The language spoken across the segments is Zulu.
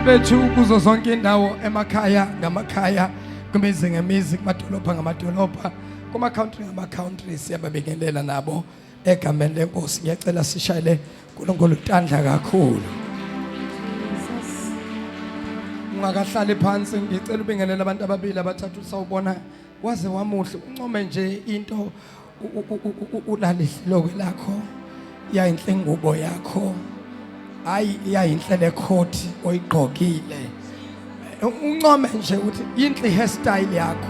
bethu kuzo zonke indawo emakhaya ngamakhaya kumizi ngemizi kumadolopha ngamadolopha kuma-country ngama-country siyababingelela nabo egameni lenkosi. Ngiyacela sishayele uNkulunkulu tandla kakhulu. Ungakahlali phansi ngicela ubingelela abantu ababili abathathu sawubona waze wamuhle uncome nje into ulalihloko lakho yayinhle ingubo yakho hayi yayinhle lekhoti oyigqokile uncome nje uthi yinhle hairstyle yakho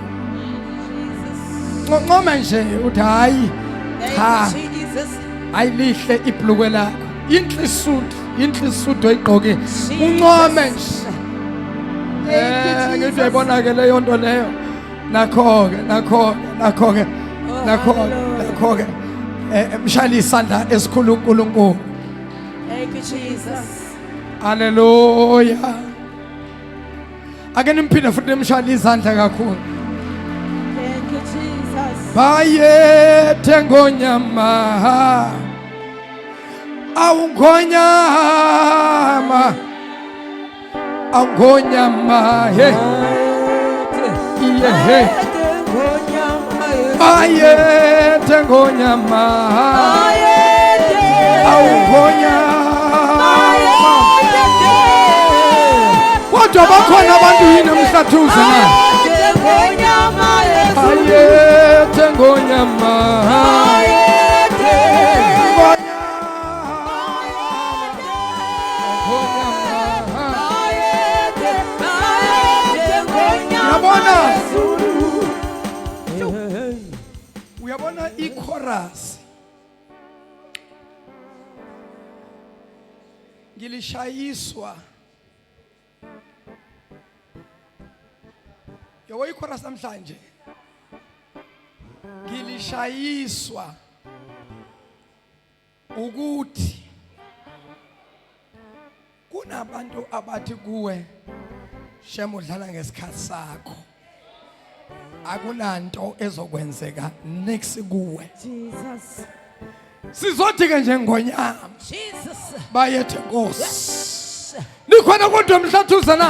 uncome nje uthi hayi cha ayilihle ibhlukwe lakho yinhle isudu oyigqoke uncome nje ngithi uyayibona ke leyo nto leyo nakho-ke mshayela isandla esikhulu uNkulunkulu. Thank you, Jesus. Hallelujah. Ake nimphinde futhi nimshayela izandla kakhulu. Thank you, Jesus. Bayethe ngonyama awungonyama he yeah bayethe ngonyama awungonyama kodwa bakhona abantu yini emhlathuze na bayethe ngonyama uyabona ichorus ngilishayiswa yabo ichorus namhlanje ngilishayiswa ukuthi kunabantu abathi kuwe shema udlala ngesikhathi sakho akunanto ezokwenzeka next kuwe Jesus. sizothi ke nje ngonyama Jesus. bayethe Nkosi nikhona kodwa emhlathuza na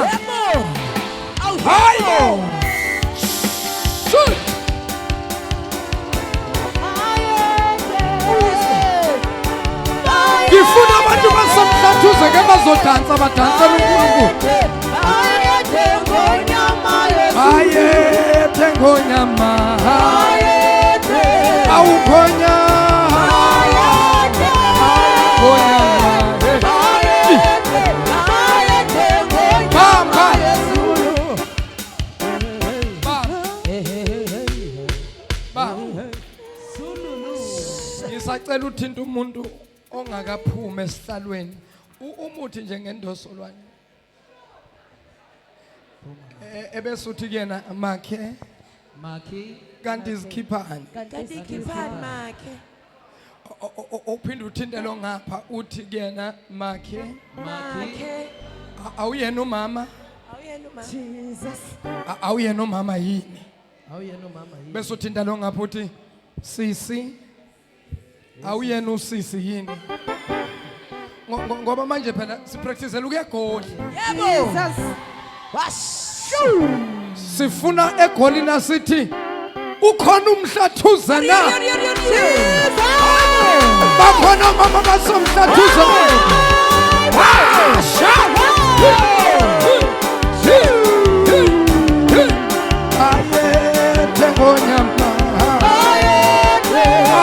hayibo ngifuna abantu basamhlathuze ke bazodansa badansa uNkulunkulu bayethe ngonyama awukhonyama ngisacela uthinta umuntu ongakaphuma esihlalweni umuthi njengendosolwane ebese uthi kuyena makhe kanti izikhiphani makhe uphinde uthinte lo ngapha uthi kuyena makhe awuyena umama Jesus. awuyena umama yini bese uthinta lo ngapha uthi sisi awuyena usisi yini ngoba manje phela sipractice ukuyagodla Jesus. sifuna egolini asithi ukhona umhlathuza na bakhona mama basomhlathuza ayethe ngonyama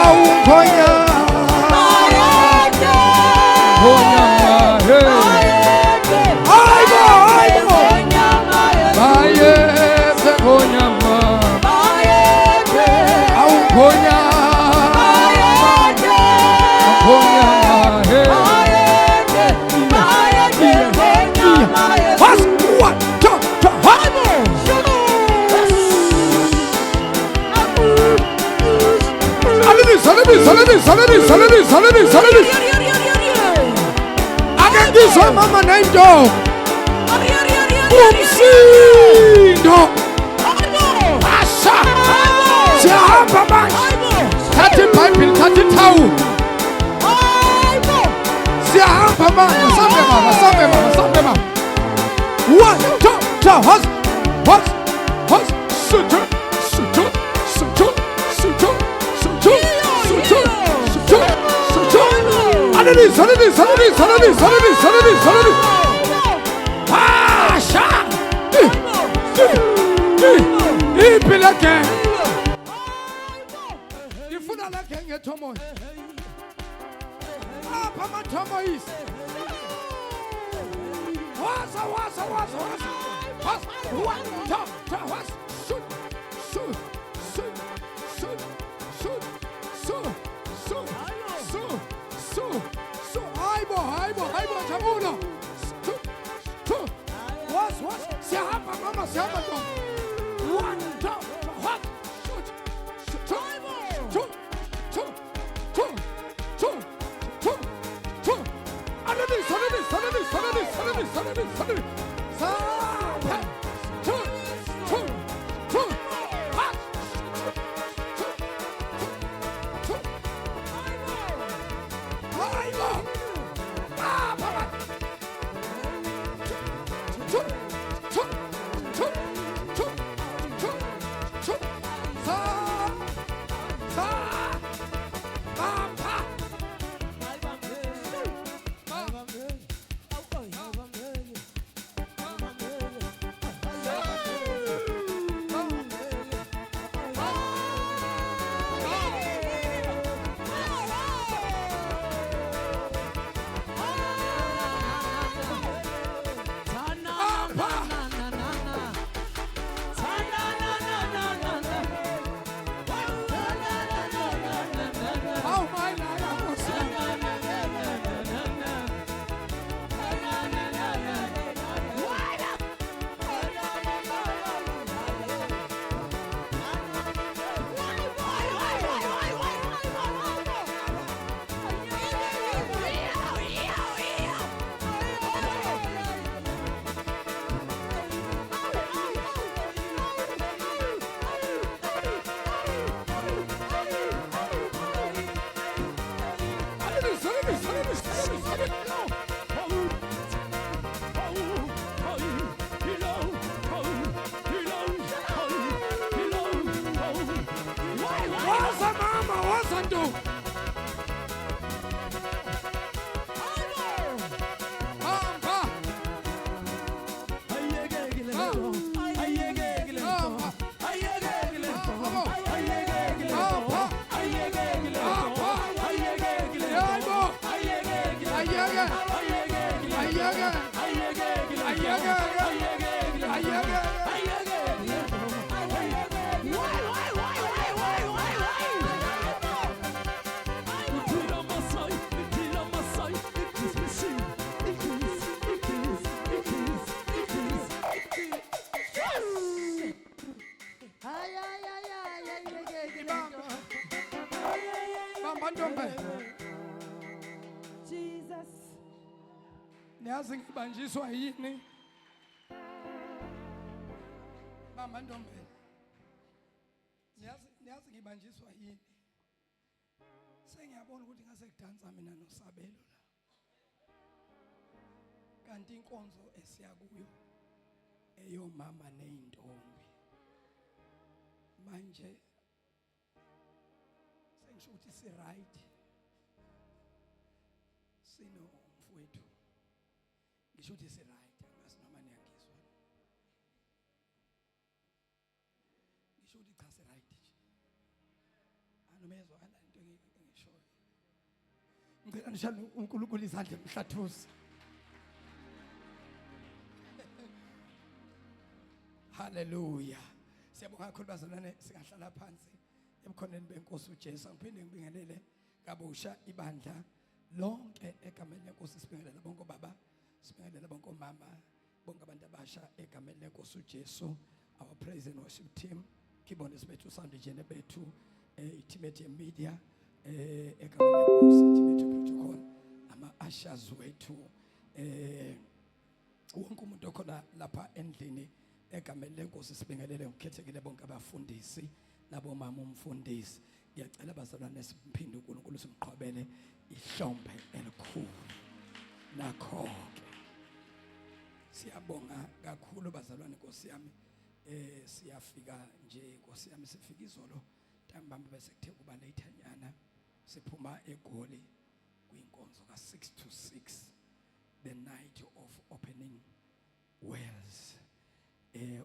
awungonyama Salami. Akengizwa mama nendo. Umsindo. Asha. Siyahamba manje. Thatha iBhayibheli, thatha ithawu. Siyahamba manje, sambe mama. 1, 2, 3, horse, horse, horse, suture, suture, suture, suture, suture, suture, suture, suture. Underneath, underneath, underneath, underneath, underneath, underneath, underneath. Ah, sha. Impila ke. Ifuna la ke ngethomo. Ah, pama thomo is. Wasa, wasa, wasa, wasa. Was, one, two, three, was, shoot, shoot, shoot, shoot, shoot, shoot, shoot, shoot, shoot, shoot. Aibo, aibo, aibo, chamuno. Shoot, shoot. Was, sihamba mama, sihamba mama. 1, 2, what? Shoot, shoot, shoot, shoot, shoot, shoot, shoot, shoot. Underneath, underneath, underneath, underneath, underneath, underneath, underneath. Jesus. Niyazi ngibanjiswa yini? Mama Ntombe. Niyazi ngibanjiswa yini? Sengiyabona ukuthi ngase kudansa mina noSabelo la. Kanti inkonzo esiya kuyo eyomama neintombi. Manje sengisho ukuthi si right. Sino mfowethu. Ngisho ukuthi si right, angazi noma niyangizwa. Ngisho ukuthi cha si right nje. Anomezwa ala into engishoyo. Ngicela nishale uNkulunkulu izandla emhlathuzi. Hallelujah. Siyabonga kakhulu bazalwane, singahlala phansi ebukhoneni benkosi uJesu. Ngiphinde ngibingelele kabusha ibandla lonke egameni lenkosi. Sibingelela bonke baba, sibingelela bonke mama, bonke abantu abasha egameni lenkosi uJesu. Our praise and worship team, keyboardist bethu, sound engineer bethu, Timothy Media, egameni lenkosi Timothy Protocol, ama ushers wethu, wonke umuntu okhona lapha endlini egameni lenkosi. Sibingelele ngokukhethekile bonke abafundisi nabo mama umfundisi. Ngiyacela bazalwane simphinde uNkulunkulu simqhobele ihlombe elikhulu nakho ke Siyabonga kakhulu bazalwane Nkosi yami. Siyafika nje Nkosi yami sifika izolo ntambama bese kuthe kuba lethanyana siphuma eGoli kwinkonzo ka6 to 6 the night of opening wells.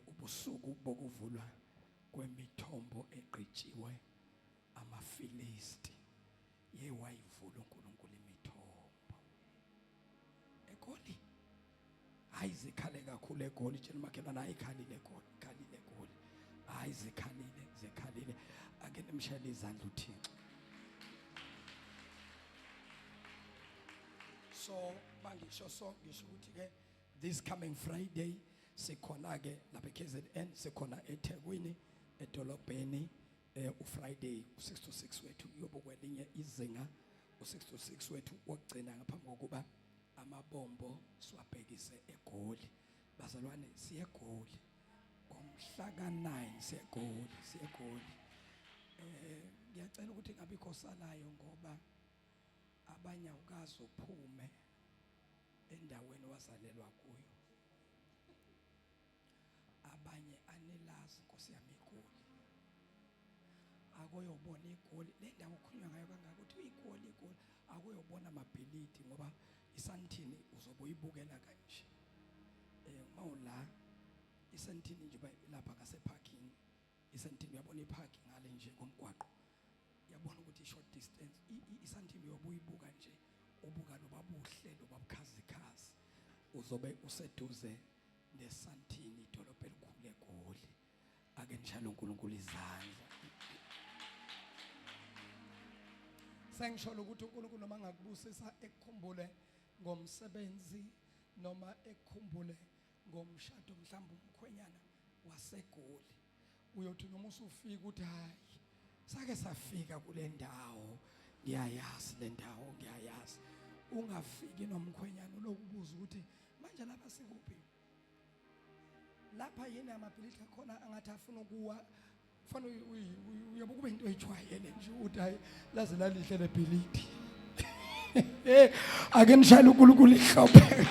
Ubusuku bokuvulwa kwemithombo eqhitshiwe amaFilisti yewayivula uNkulunkulu imithombo eGoli. Hayi zikhale kakhulu eGoli tshela makhelwana ayikhalile eGoli, khalile eGoli. Hayi zikhalile ake nimshayele izandla uThixo. So bangisho ngisho ukuthi ke this coming Friday sikhona ke lapha eKZN, sikhona eThekwini edolobheni uFriday u6 to 6 wethu yobukwelinye izinga u6 to 6 wethu wokugcina ngaphambi kokuba amabombo siwabhekise eGoli. Bazalwane siyeGoli ngomhla ka9 siyeGoli. Ngiyacela ukuthi ngabe ikhosalayo ngoba abanye awukazi uphume endaweni wazalelwa kuyo. Abanye anilazi Nkosi yami iGoli. Akoyobona iGoli le ndawo okhulunywa ngayo kangaka ukuthi iGoli akoyobona amabhilidi ngoba isantini uzobe uyibukela kanje. Mawula isantini nje lapha ngase parking. Isantini uyabona iparking ngale nje komgwaqo. Yabona ukuthi short distance isantini uyobuyibuka nje ubuka lobabuhle lobabukhazikhazi. Uzobe useduze nesantini idolobha elikhulu eGoli. Ake njalo uNkulunkulu izandla. Sengisho ukuthi uNkulunkulu noma ngakubusisa ekukhumbule ngomsebenzi noma ekukhumbule ngomshado mhlawumbe umkhwenyana waseGoli. Uyothi noma usufika ukuthi hayi sake safika kule ndawo ngiyayazi le ndawo ngiyayazi. Ungafiki nomkhwenyana lokubuza ukuthi manje lapha sikuphi? Lapha yini amabhilidi khona angathi afuna ukuwa kufanele uyabuka kube into ejwayele nje ukuthi hayi laze lalihle lebhilidi. Ake nishayile uNkulunkulu ihlophe.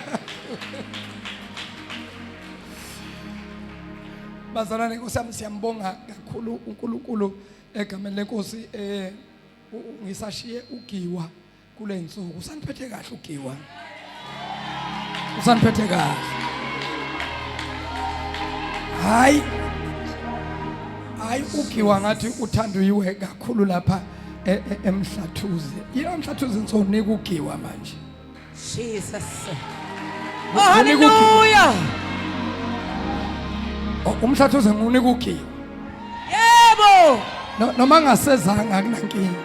Bazalwane Nkosi yami siyambonga kakhulu uNkulunkulu egameni leNkosi. Ngisashiye uGiwa kule insuku. Usaniphethe kahle uGiwa. Usaniphethe kahle. Hayi uGiwa ngathi uthanda uyiwe kakhulu lapha eMhlathuze. Yena uMhlathuze ngizonika uGiwa manje. Jesus. Oh hallelujah. Umhlathuze ngiunika uGiwa. Yebo. Noma ngasezanga akunankinga.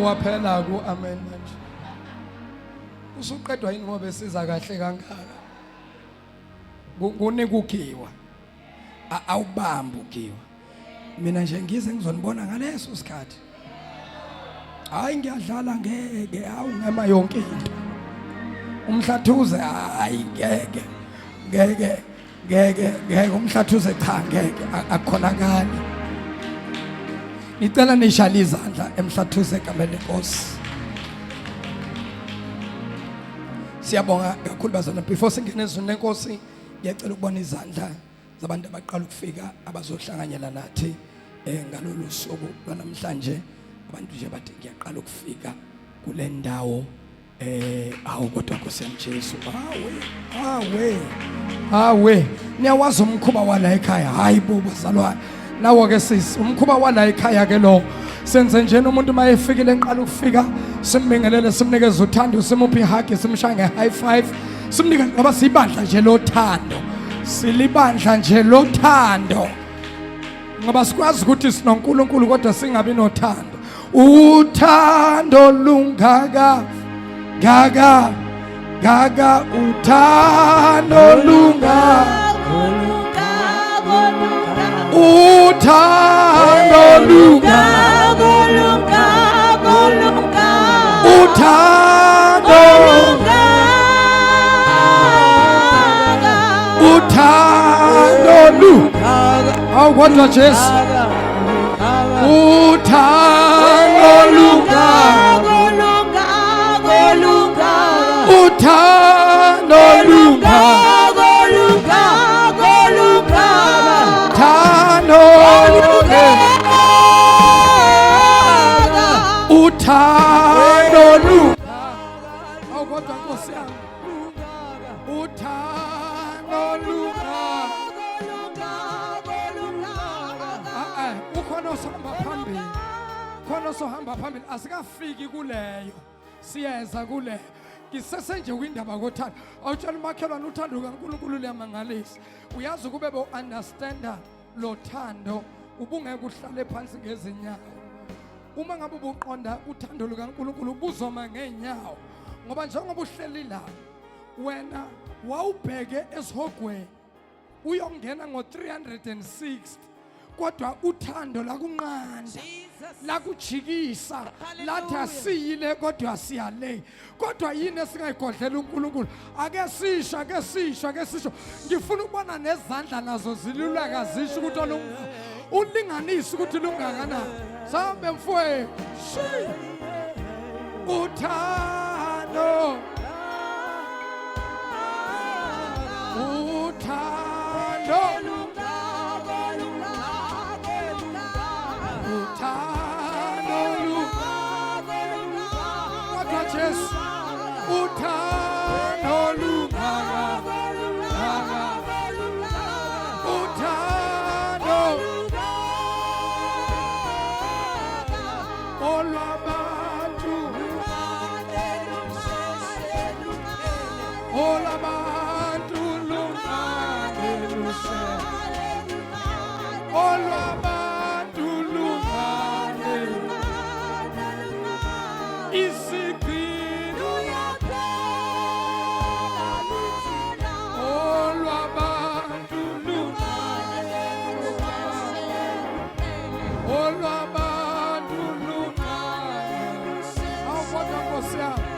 Waphela ku amen manje. Usuqedwa yini ngoba besiza kahle kangaka? Kunika uGiwa. Awubamba uGiwa. Mina nje ngize ngizonibona ngaleso sikhathi. Hayi ngiyadlala ngeke awungema yonke into. Umhlathuze hayi ngeke umhlathuze cha ngeke akukhonakali. Ngicela nishale izandla eMhlathuze egameni leNkosi. Siyabonga kakhulu bazalwane. Before singene ezweni leNkosi ngiyacela ukubona izandla zabantu abaqala ukufika abazohlanganyela nathi ngalolu suku lwanamhlanje. Abantu nje bathi ngiyaqala ukufika kule ndawo awu kodwa Nkosi yami Jesu hawe niyawazi umkhuba wala ekhaya. Hayi bo bazalwane nawo ke sisi umkhuba wala ekhaya ke lo senze njena umuntu mayefikile enqala ukufika simbingelele simnikeze uthando simuphi ihug simshange high five simnika ngoba sibandla nje lothando silibandla nje lothando ngoba sikwazi ukuthi sinoNkulunkulu kodwa singabi nothando. Uthando lungaka gaga uthando lungaka uthando lungaka uthando lungaka awukodwa Jesu uthando lungaka uthando lungaka khona sohamba phambili, khona sohamba phambili, asikafiki kuleyo, siyeza kuleyo. Ngisesenje kwindaba kothando. Awutshela umakhelwane uthando kaNkulunkulu liyamangalisa. Uyazi ukube bo-understanda lo thando ubungeke uhlale phansi ngezinyawo. Uma ngabe ubuqonda uthando lukaNkulunkulu ubuzoma ngeenyawo, ngoba njengoba uhleli la wena wawubheke esihogweni uyongena ngo-360, kodwa uthando lakunqanda, lakujikisa, lathi asiyile kodwa siyale. Kodwa yini esingayigodlela uNkulunkulu? Ake sisho, ake sisho, ake sisho. Ngifuna ukubona nezandla nazo ziluleka zisho ukuthi ulinganisa ukuthi lungakanani. Sambe mfowethu, uthando, uthando, Jesu, uthando lungaka, uthando olwabantu, olwabantu lungake luhle, olwabantu lungake isigcino olwabantu lungake, olwabantu lungake, awukodwa Nkosi yami,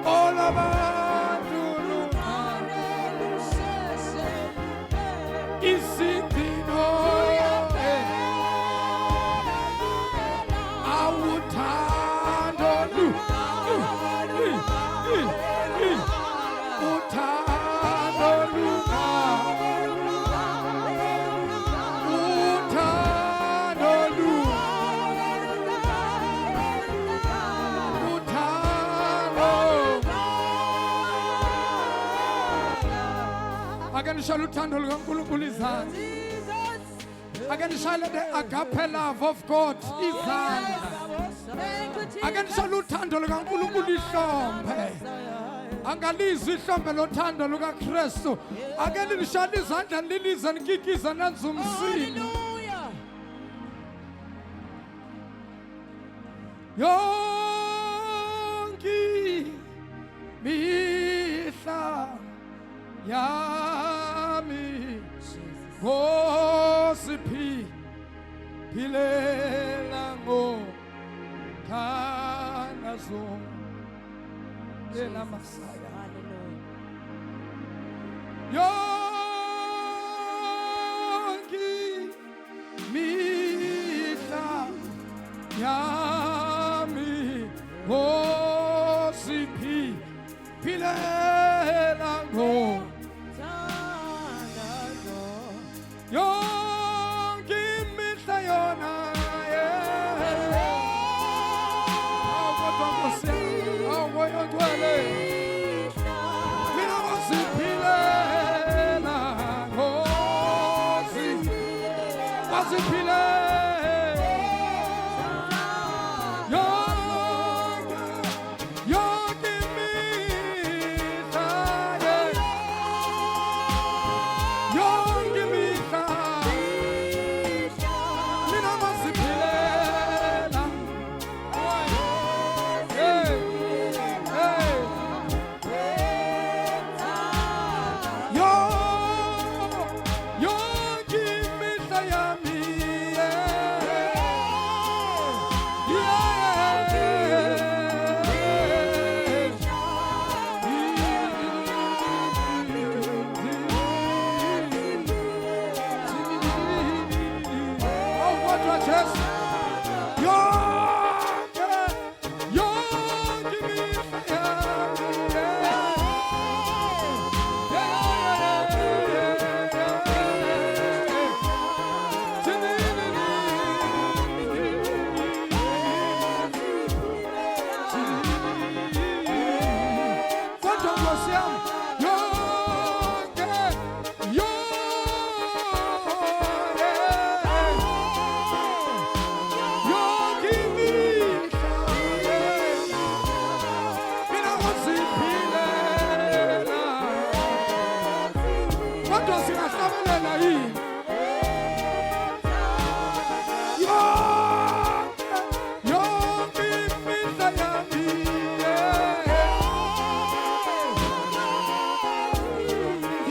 olwabantu lungake isigcino awuthando uthando lungake, uthando lungake, uthando. Ake nishayele uthando lukaNkulunkulu izandla. Ake nishayele the agape love of God izandla. Ake nishayele uthando lukaNkulunkulu ihlombe. Angalizwi ihlombe lothando lukaKristu. Ake nishayele izandla nilize nikikiza nanzi umsini. Yonke mihla yami Nkosi philela ngothandazo yena Masaya. Yonke mihla yami Nkosi philela ngothandazo yonke imihla yona, awukodwa Nkosi, awumoya ongcwele, mina ngoziphilela Nkosi, ngoziphilela yonke imihla, yonke imihla mina ngoziphilela. Yonke imihla yami kodwa singahlabelela yini yonke imihla yami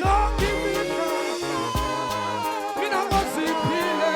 yonke imihla mina ngosiphile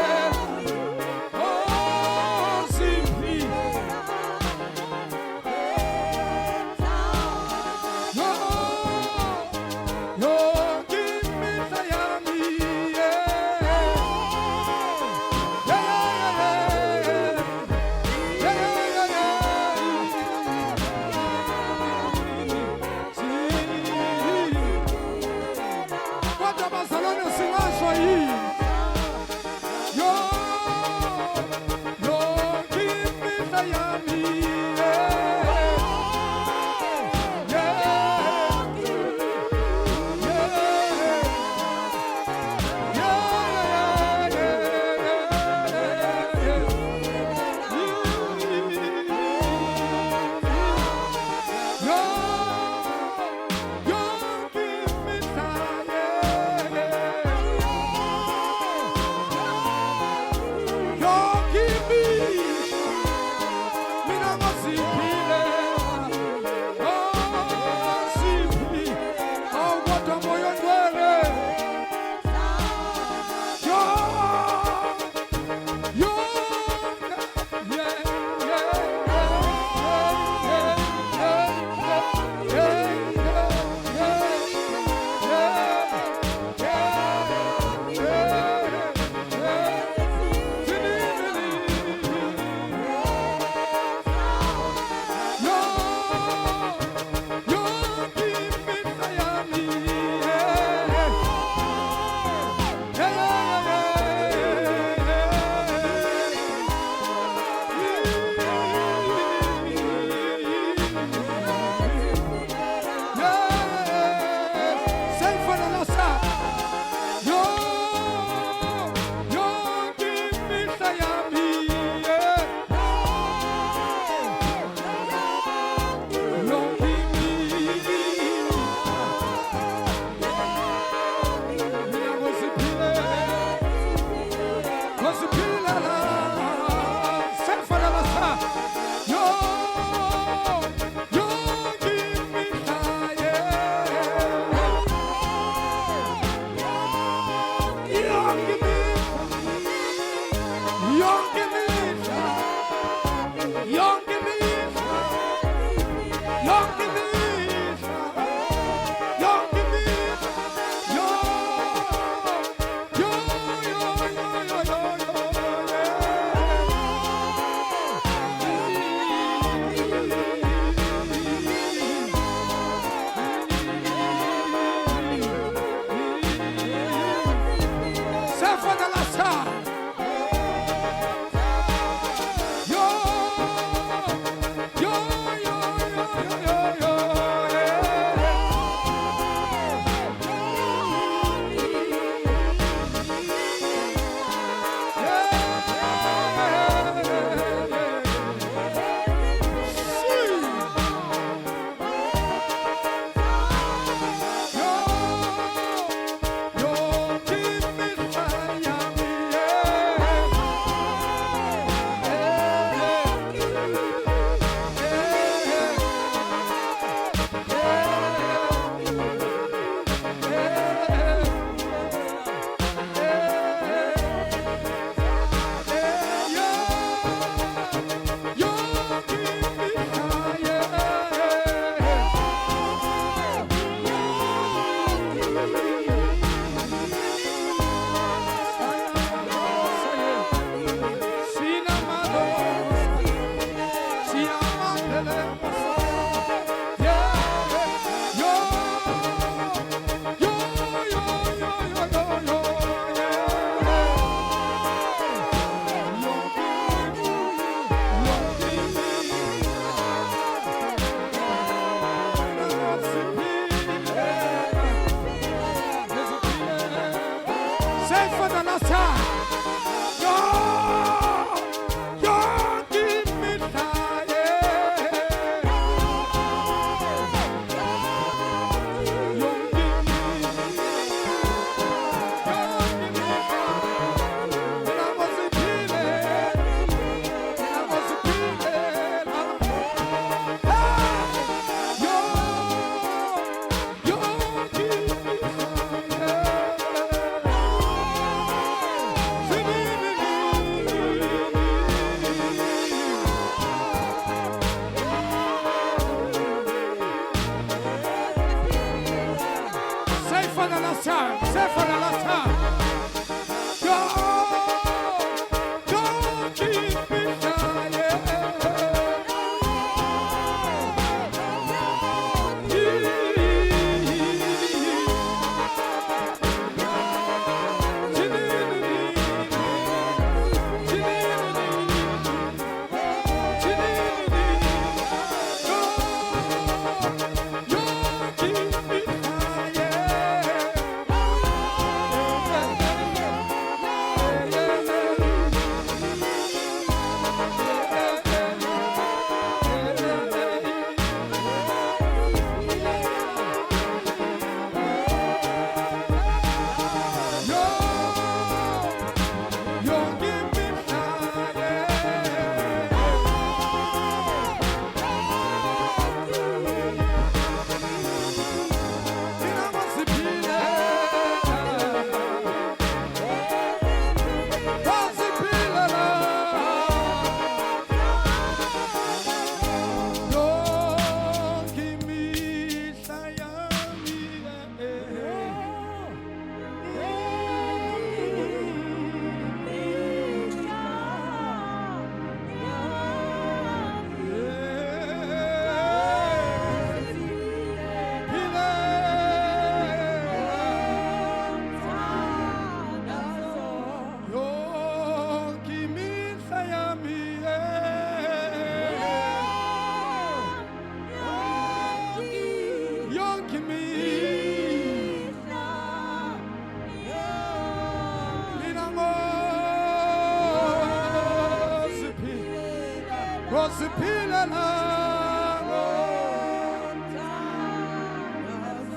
uzoziphilela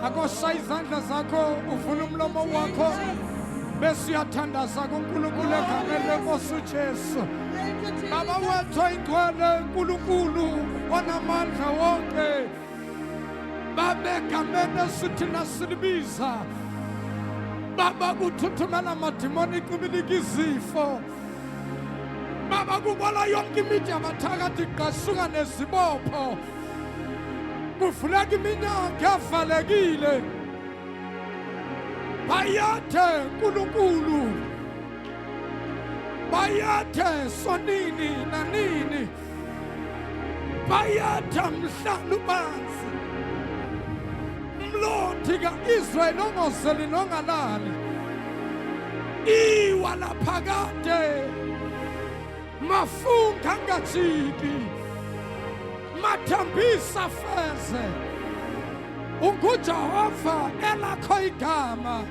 akosha izandla zakho uvula umlomo wakho bese uyathandaza kuNkulunkulu egameni lenkosi uJesu. Baba wethu oyingcwele uNkulunkulu onamandla wonke, Baba egameni esithina silibiza, Baba kuthuthumela amadimoni qibilika izifo, Baba kubola yonke imithi yabathakathi iqasuka nezibopho, kuvuleka iminyango evalekile. Bayathe uNkulunkulu, bayathe sonini nanini, bayathe mhlala ubanzi, mlothi ka-Israyeli ongozeli nongalali, iwa laphakade, mafunga angajiki, mathambisa feze, unguJehova elakho igama,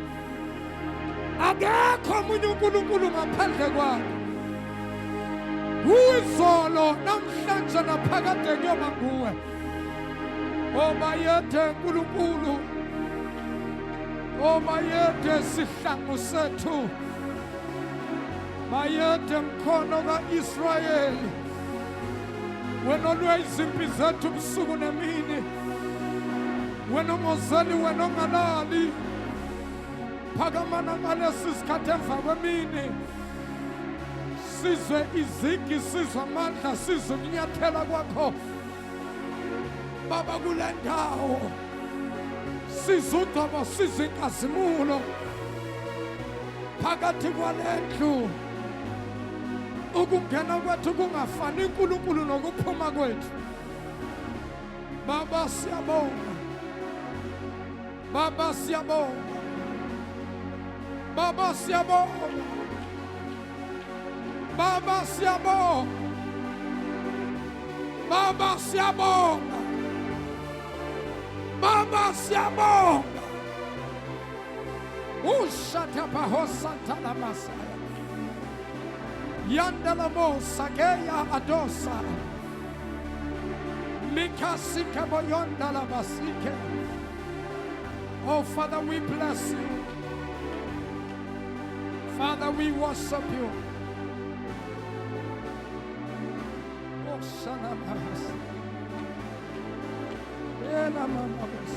akekho omunye uNkulunkulu ngaphandle kwakho. Uyizolo namhlanje naphakade kuyoba nguwe. Obayethe uNkulunkulu, obayethe sihlangu sethu, bayethe mkhono ka-Israyeli, wena olwe izimpi zethu busuku nemini, wena ongozeli, wena ongalali, phakamana ngalesi sikhathi emva kwemini, sizwe izigi, sizwe amandla, sizwe ukunyathela kwakho Baba kule ndawo, sizwe ugcobo, sizwe inkazimulo phakathi kwalendlu. Ukungena kwethu kungafani uNkulunkulu nokuphuma kwethu. Baba siyabonga, Baba siyabonga, Baba siyabonga, Baba siyabonga, Baba siyabonga, Baba siyabonga. Ushata pahosa tala masaya, yandala mosa geya adosa, mikasi kaboyonda la basike. Oh Father, we bless you. Father, we worship you. Oh Shana Mahas, Ela Mamas.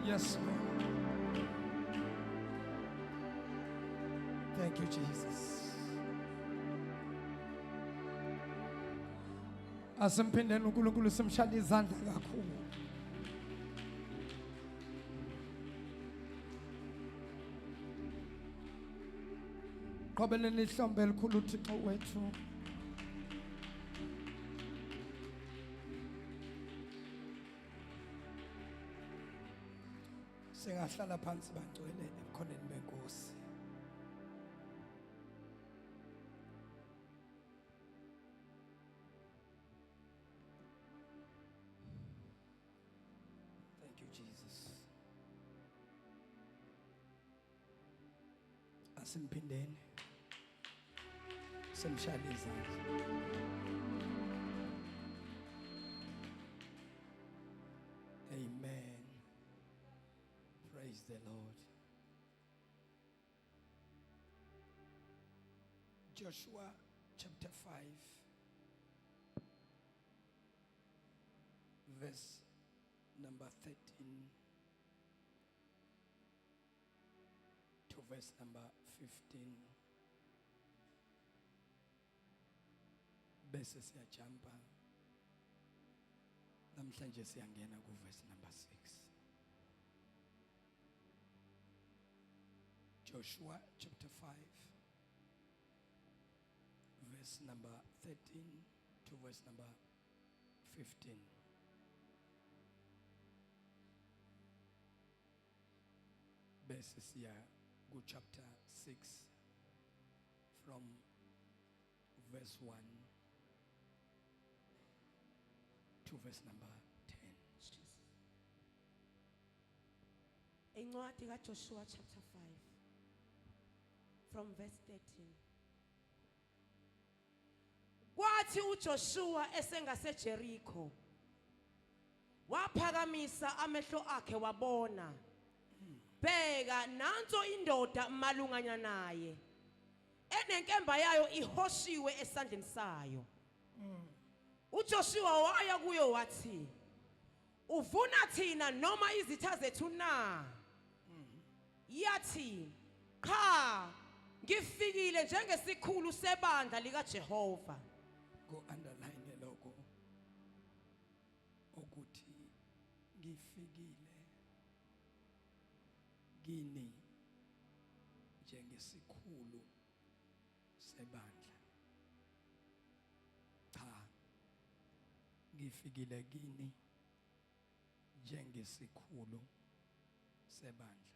Yes, Lord. Thank you, Jesus. Asimpindeni uNkulunkulu simshaya izandla kakhulu. Qobeleni ihlombe elikhulu uThixo wethu. Singahlala phansi bangcwele ebukhoneni benkosi. Thank you, Jesus. Asimpindeni simshaya izandla. Amen. Praise the Lord. Joshua chapter 5, verse number 13 to verse number 15. Bese siyajumpa. Namhlanje siyangena ku verse number 6. Joshua chapter 5, verse number 13 to verse number 15. bese siya ku chapter 6 from verse 1 to verse number 10. Incwadi kaJoshua chapter 5 from verse 13. Kwathi uJoshua esengaseJericho waphakamisa amehlo akhe wabona, bheka nanso indoda malunganya naye enenkemba yayo ihoshiwe esandleni sayo. uJoshua waya kuyo wathi, uvuna thina noma izitha zethu na? Yathi, cha, ngifikile njengesikhulu sebandla likaJehova. Go underline lokho ukuthi ngifikile kini njengesikhulu sebandla. Cha, ngifikile kini njengesikhulu sebandla.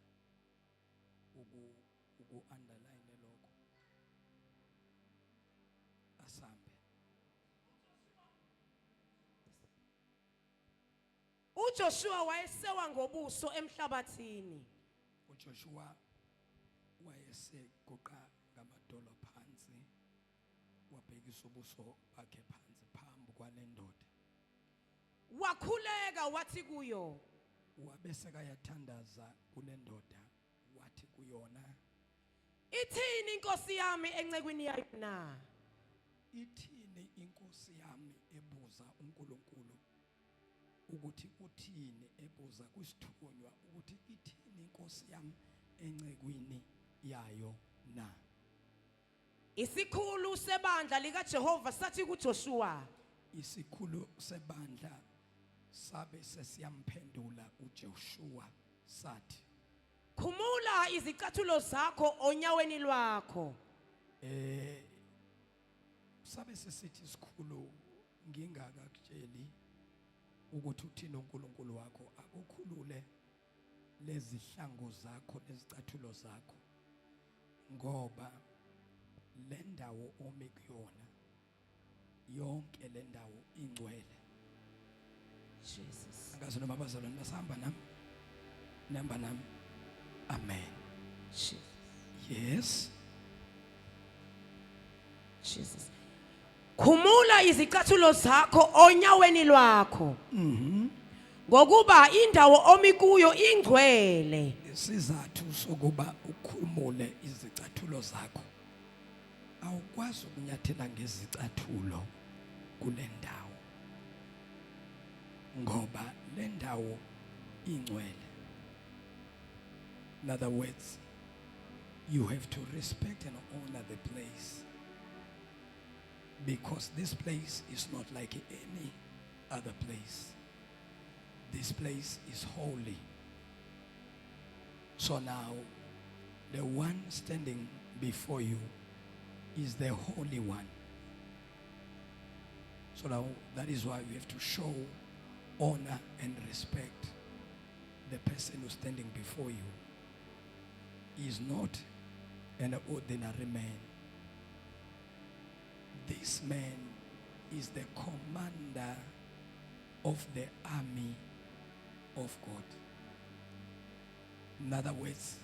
Uku underline lokho asambe. uJoshua wayesewa ngobuso emhlabathini. uJoshua wayeseguqa ngamadolo phansi, wabhekisa ubuso bakhe phansi phambi kwalendoda. Wakhuleka wathi kuyo, Wabese kayathandaza kulendoda, wathi kuyona, ithini inkosi yami encekwini yayo na? ithini inkosi yami ebuza uNkulunkulu ukuthi uthini, ebuza kwisithunywa ukuthi ithini inkosi yami encekwini yayo na? Isikhulu sebandla likaJehova sathi kuJoshua, Isikhulu sebandla sabe sesiyamphendula uJoshua sathi, khumula izicathulo zakho onyaweni lwakho. sabe sesithi isikhulu, ngingakakutsheli ukuthi uthini uNkulunkulu wakho, akukhulule lezi hlangu zakho nezicathulo zakho, ngoba le ndawo omi kuyona yonke le ndawo ingcwele. Jesus. Angazi noma abazalwane basahamba nami, namba nami. Amen. Yes. Jesus. Khumula izicathulo zakho onyaweni lwakho. Ngokuba indawo omi kuyo ingcwele. Isizathu sokuba ukhumule izicathulo zakho, awukwazi ukunyathela ngezicathulo kule ndawo, ngoba le ndawo ingcwele. In other words, you have to respect and honor the place, because this place is not like any other place. This place is holy. So now, the one standing before you is the Holy One. So now, that is why we have to show honor and respect the person who's standing before you. He is not an ordinary man. This man is the commander of the army of God. In other words,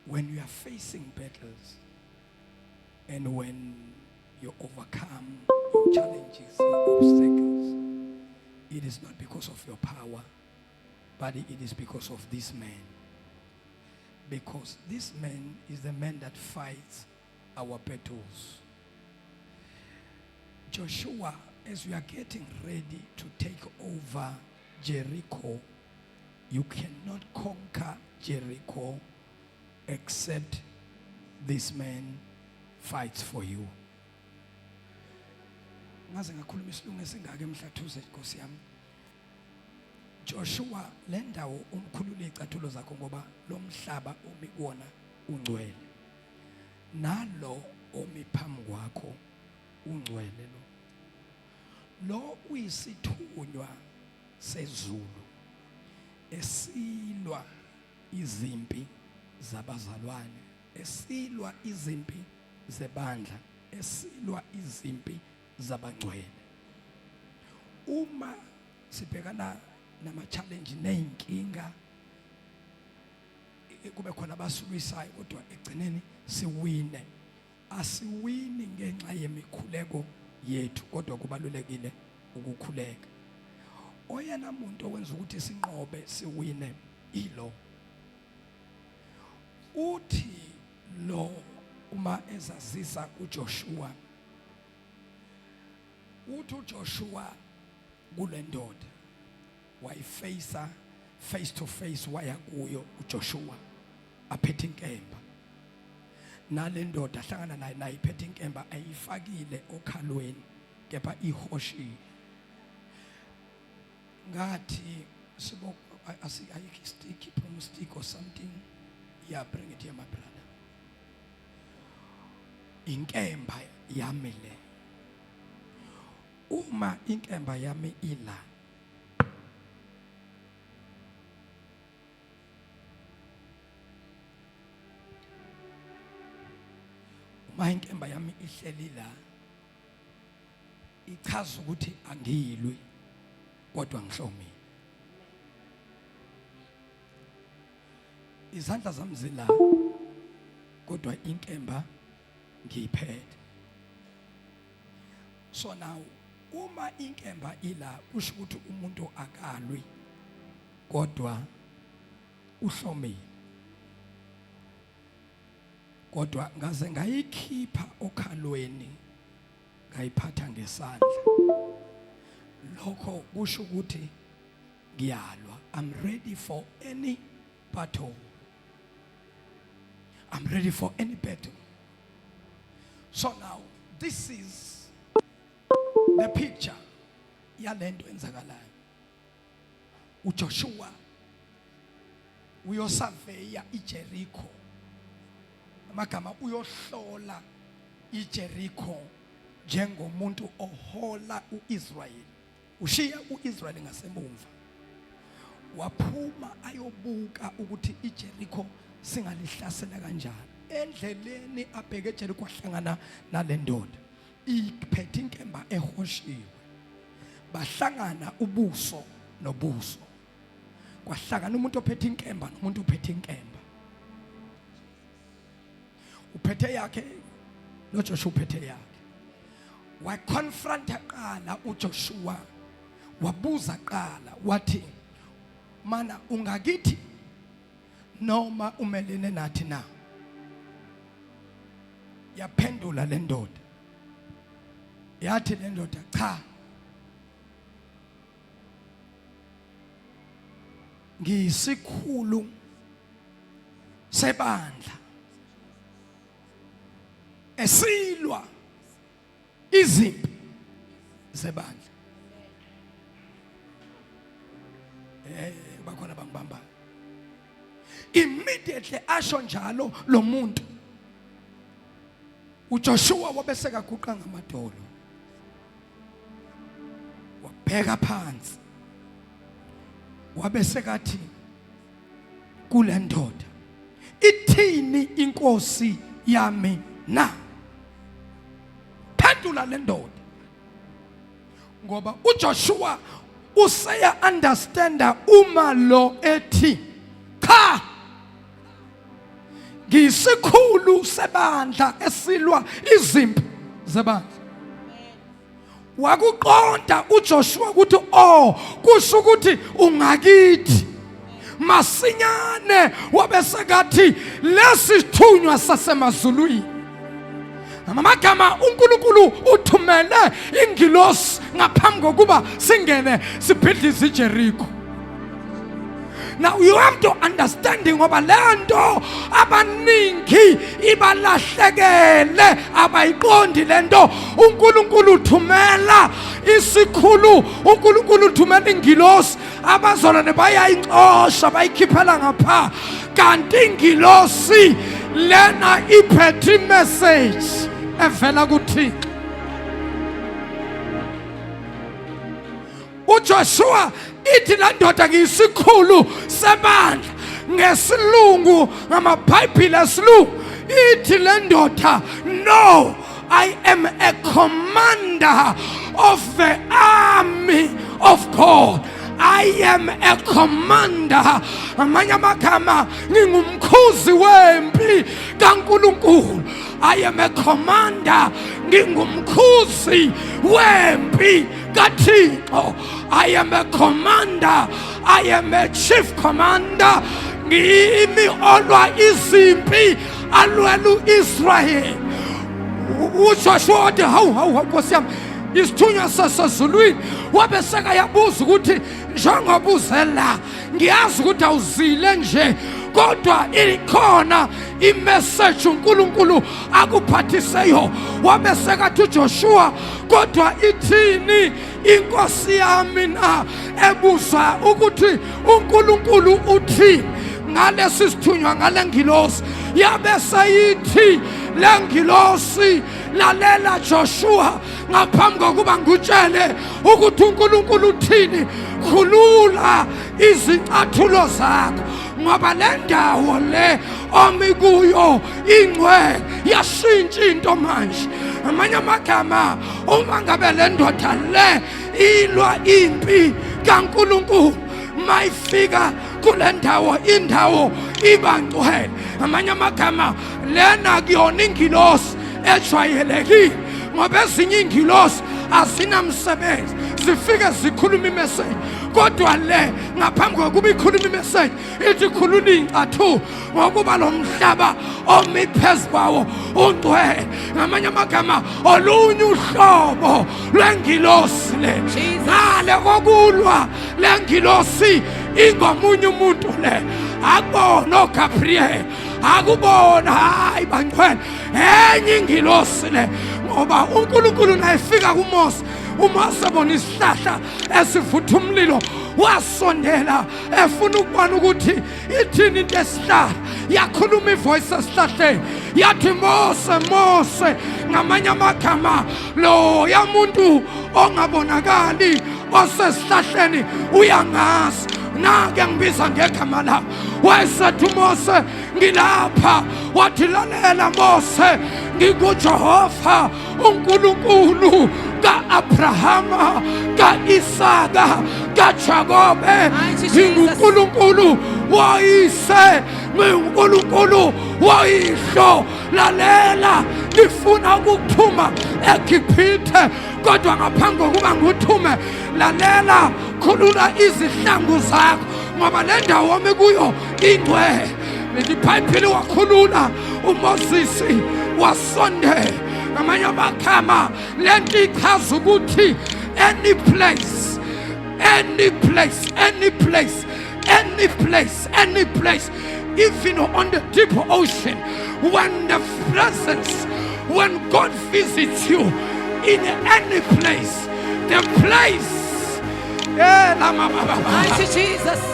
when you are facing battles and when you overcome your challenges, your obstacles, it is not because of your power, but it is because of this man. Because this man is the man that fights our battles. Joshua, as we are getting ready to take over Jericho, you cannot conquer Jericho except this man fights for you. Ngaze ngakhuluma isilungu esingaka emhlathuze Nkosi yami. Joshua, le ndawo umkhulule izicathulo zakho ngoba lo mhlaba omi kuwona ungcwele. Nalo omi phambi kwakho ungcwele lo. Lo uyisithunywa sezulu esilwa izimpi zabazalwane, esilwa izimpi zebandla, esilwa izimpi zabangcwele. Uma sibhekana nama-challenge ney'nkinga, kube khona abasulisayo kodwa egcineni siwine. Asiwini ngenxa yemikhuleko yethu kodwa kubalulekile ukukhuleka. Oyena muntu owenza ukuthi sinqobe siwine ilo. Uthi lo uma ezazisa uJoshua, uthi uJoshua kule ndoda wayifacea face to face, waya kuyo uJoshua aphethe inkemba. Nale ndoda ahlangana naye nayiphethe inkemba, ayifakile okhalweni kepha ihoshile. Ngathi sibo ayikho sticky stick or something. Yeah, bring it here, my brother. Inkemba yami le. Uma inkemba yami ila, uma inkemba yami ihleli la, ichaza ukuthi angiyilwi kodwa ngihlomile. Izandla zami zila kodwa inkemba ngiyiphethe. So now uma inkemba ila, kusho ukuthi umuntu akalwi kodwa uhlomile. Kodwa ngaze ngayikhipha okhalweni, ngayiphatha ngesandla. Lokho kusho ukuthi ngiyalwa. I'm ready for any battle. I'm ready for any battle. So now this is the picture yalento enzakalayo. uJoshua uyosurveya iJericho. Amagama uyohlola iJericho njengomuntu ohola uIsrael. Ushiya uIsrael ngasemumva. Waphuma ayobuka ukuthi iJericho singalihlasela kanjani. Endleleni abheke eJericho ahlangana nale ndoda iphethe inkemba ehoshiwe. Bahlangana ubuso nobuso. Kwahlangana umuntu ophethe inkemba nomuntu ophethe inkemba. Uphethe yakhe noJoshua uphethe yakhe. Wakonfronta qala uJoshua, wabuza qala wathi, mana ungakithi noma umelene nathi na? Yaphendula le ndoda, yathi le ndoda cha, ngiyisikhulu sebandla esilwa izimpi zebandla. Bakhona bangibamba. Immediately asho njalo lo muntu, uJoshua wabeseka guqa ngamadolo, wabheka phansi, wabeseka athi kule ndoda, ithini inkosi yami na? Phendula le ndoda. Ngoba uJoshua useya understanda uma lo ethi cha, ngiyisikhulu sebandla esilwa izimpi zebandla. Wakuqonda uJoshua ukuthi kusho ukuthi ungakithi. Masinyane wabesekathi lesithunywa sasemazulwini. Amagama uNkulunkulu uthumele ingilosi ngaphambi kokuba singene sibhidlize iJericho. Now you have to understand ngoba lento abaningi ibalahlekele abayiqondi lento. uNkulunkulu uthumela isikhulu, uNkulunkulu uthumela ingilosi abazalwane bayayixosha bayikhiphela ngapha, kanti ingilosi lena iphethe message evela kuThixo. uJoshua ithi la ndoda ngiyisikhulu sebandla ngesilungu ngamabhayibhile esilungu ithi le ndoda, no, I am a commander of the army of God. I am a commander. Amanye amagama ngingumkhuzi wempi kaNkulunkulu. I am a commander. Ngingumkhuzi wempi kaThixo. I am a commander. I am a chief commander. Ngimi olwa izimpi alwela uIsrael. uJoshua wathi hawu Nkosi yami, isithunywa sasezulwini wabe sekayabuza ukuthi njengoba uze la ngiyazi ukuthi awuzile nje, kodwa ikhona imessage uNkulunkulu akuphathiseyo. Wabe sekathi uJoshua, kodwa ithini inkosi yami na ebuza ukuthi uNkulunkulu uthini ngalesi sithunywa ngale ngilosi? Yabe sayithi le ngilosi, lalela Joshua, ngaphambi kokuba ngutshele ukuthi uNkulunkulu uthini, khulula izicathulo zakho ngoba le ndawo le omi kuyo ingcwele, yashintsha into manje. Amanye amagama, uma ngabe le ndoda le ilwa impi kaNkulunkulu, mayifika kule ndawo indawo iba ngcwele. Amanye amagama, lena kuyona ingilosi ejwayelekile ngoba ezinye ingilosi azinamsebenzi, zifike zikhuluma imessage, kodwa le ngaphambi kokuba ikhuluma imessage ithi khulula ingcathu ngokuba lo mhlaba omi phezu kwawo ungcwele. Ngamanye amagama, olunye uhlobo lwengilosi le, ngale kokulwa le ngilosi ingomunye umuntu le, akubona uGabriel, akubona hayi bangcwele, enye ingilosi le. Ngoba uNkulunkulu nayefika kuMose, uMose abona isihlahla esivutha umlilo, wasondela efuna ukubona ukuthi ithini into esihlahla. Yakhuluma ivoice esihlahleni yathi, Mose, Mose. Ngamanye amagama, lo yamuntu ongabonakali osesihlahleni uyangazi, nake ngibiza ngegama lakho. Wayesathi uMose, ngilapha. Wathi, lalela Mose, ngikuJehova uNkulunkulu ka-Abrahama, ka-Isaka, kaJakobe. NginguNkulunkulu woyise, nginguNkulunkulu woyihlo. Lalela, ngifuna ukukuthuma eGibhithe, kodwa ngaphambi kokuba ngikuthume, lalela, khulula izihlangu zakho ngoba le ndawo omi kuyo ingcwele. Ibhayibheli wakhulula uMoses wasondela. Ngamanye amagama, le nto ichaza ukuthi any place, even on the deep ocean, when the presence, when God visits you in any place, the place,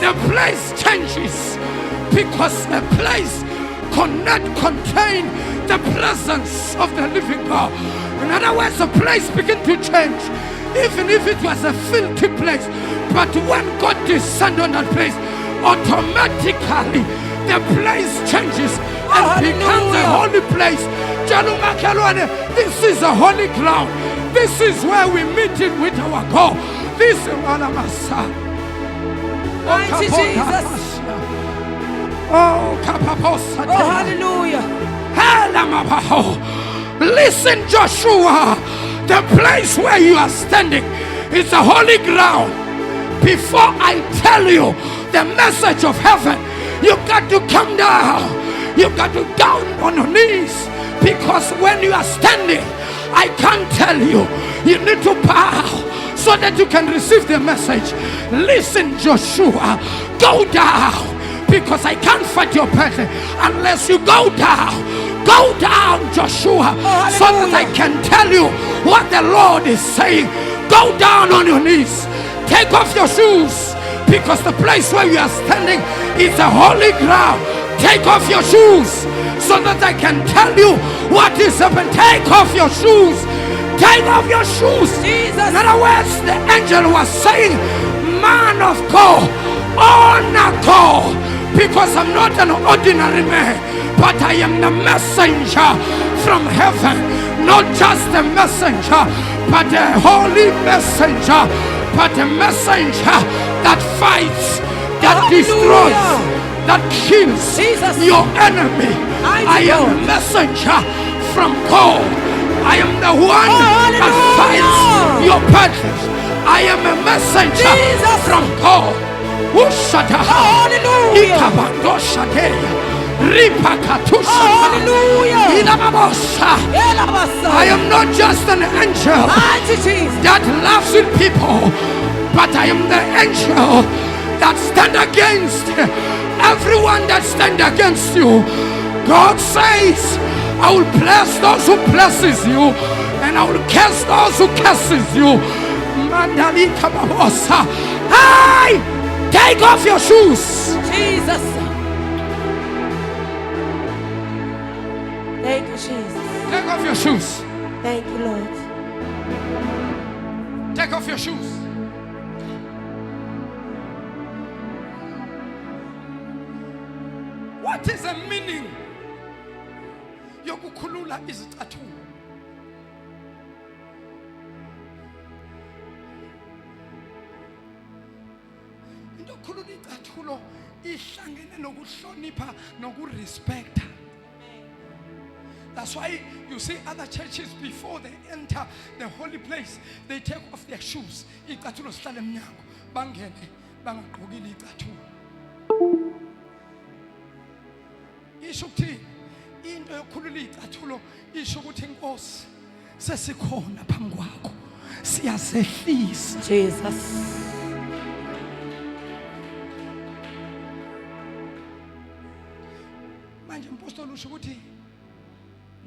the place changes, because the place contain the presence of the living God. In other words, the place begins to change, even if it was a filthy place. But when God descends on that place, automatically the place changes and becomes a holy place. This is a holy ground. This is where we meet it with our God. This is Malamasa. Mighty Jesus. Oh, Kapaposa. Oh, hallelujah. Listen, Joshua, the place where you are standing is a holy ground. Before I tell you the message of heaven, you've got to come down. You've got to down on your knees, because when you are standing, I can't tell you. You need to bow so that you can receive the message. Listen, Joshua, go down, because I can't fight your battle unless you go down. Go down, Joshua, so that I can tell you what the Lord is saying. Go down on your knees. Take off your shoes, because the place where you are standing is a holy ground. Take off your shoes so that I can tell you what is happening. Take off your shoes. Take off your shoes. Jesus. In other words, the angel was saying, man of God, honor God, Because I'm not an ordinary man, but I am the messenger from heaven. Not just a messenger, but a holy messenger, but a messenger that fights, that destroys, that kills your enemy. I am a messenger from God. I am the one that fights your battles. I am a messenger from God. Hallelujah. I am not just an angel that laughs with people, but I am the angel that stand against everyone that stand against you. God says, I will bless those who blesses you, and I will curse those who curses you. Hey! Take off your shoes. Jesus. Thank you, Jesus. Take off your shoes. Thank you, Lord. Take off your shoes. What is the meaning? Yokukhulula izicathulo. Into yokukhulula izicathulo ihlangene nokuhlonipha nokurespecta. That's why you see other churches, before they enter the holy place, they take off their shoes. Izicathulo sihlala emnyango bangene bangagqokile izicathulo. Isho ukuthi into yokukhulula izicathulo isho ukuthi inkosi sesikhona phambi kwakho, siyasehlisa. Jesus. Manje umpostoli usho ukuthi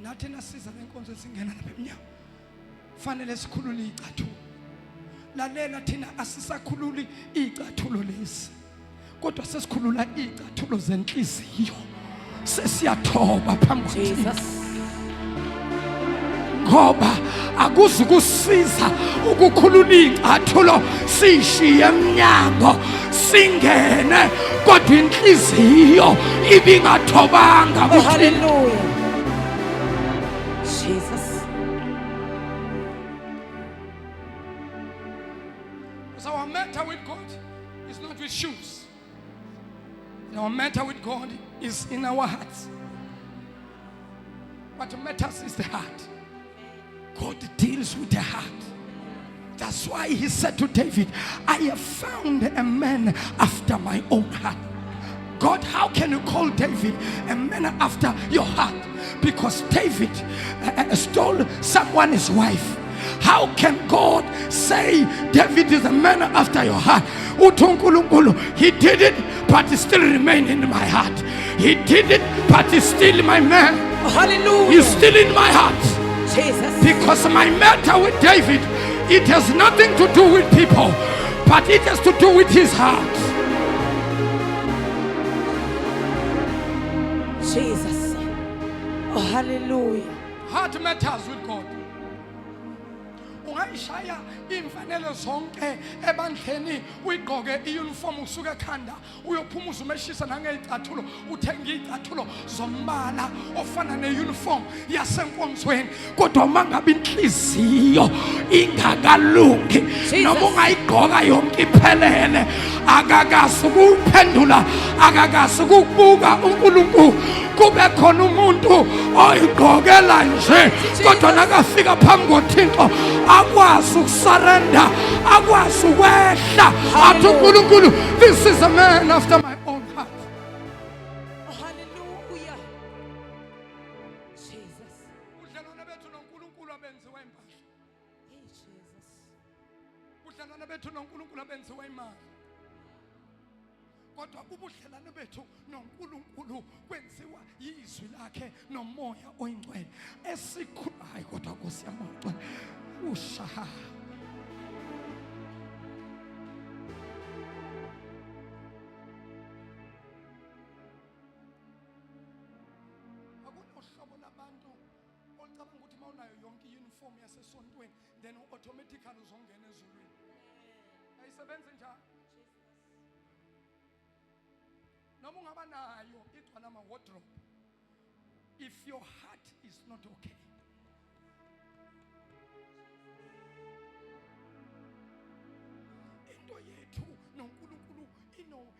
nathi nasiza lenkonzo esingena lapha emnyango fanele sikhulule izicathulo. Lalela thina asisakhululi izicathulo lezi, kodwa sesikhulula izicathulo zenhliziyo. Sesiyathoba phambi Jesus. ngoba akuzukusiza ukukhulula izicathulo sishiye emnyango singene kodwa inhliziyo ibingathobanga. Oh, hallelujah. Jesus. So our matter with God is not with shoes. Our matter with God is in our hearts. What matters is the heart. God deals with the heart. That's why he said to David, I have found a man after my own heart. God, how can you call David a man after your heart? Because David stole someone's wife. How can God say David is a man after your heart? He did it, but he still remains in my heart. He did it, but he's still my man. Oh, hallelujah. He's still in my heart. Jesus. Because my matter with David, it has nothing to do with people, but it has to do with his heart. Jesus. Oh, hallelujah. Heart matters with God. Ungayishaya imfanele zonke ebandleni uyigqoke iuniform usuke ekhanda uyophumuza umeshisa nangezicathulo uthenga izicathulo zombala ofana neuniform yasenkonzweni, kodwa mangabe inhliziyo ingakalungi noma ungayigqoka yonke iphelele akakazi ukuphendula akakazi ukubuka uNkulunkulu. Kube khona umuntu oyigqokela nje kodwa nakafika phambi koThixo akwazi ukusarenda, akwazi ukwehla athi uNkulunkulu, this is a man after my own heart. Oh, hallelujah. Jesus. Udlelwane bethu noNkulunkulu abenziwe impahla. Hey, Jesus. Udlelwane bethu noNkulunkulu abenziwe imali. Kodwa ubudlelwane bethu noNkulunkulu kwenziwa yizwi lakhe nomoya oyingcwele esikhulayo. Kodwa Nkosi yami oyingcwele ushaha akunohlobo labantu olicabanga ukuthi mawunayo yonke iuniform yasesontweni then automatically uzongena ezulwini. Ayisebenzi njalo. noma ungaba nayo igcwala ama wardrobe, if your heart is not okay, into yethu noNkulunkulu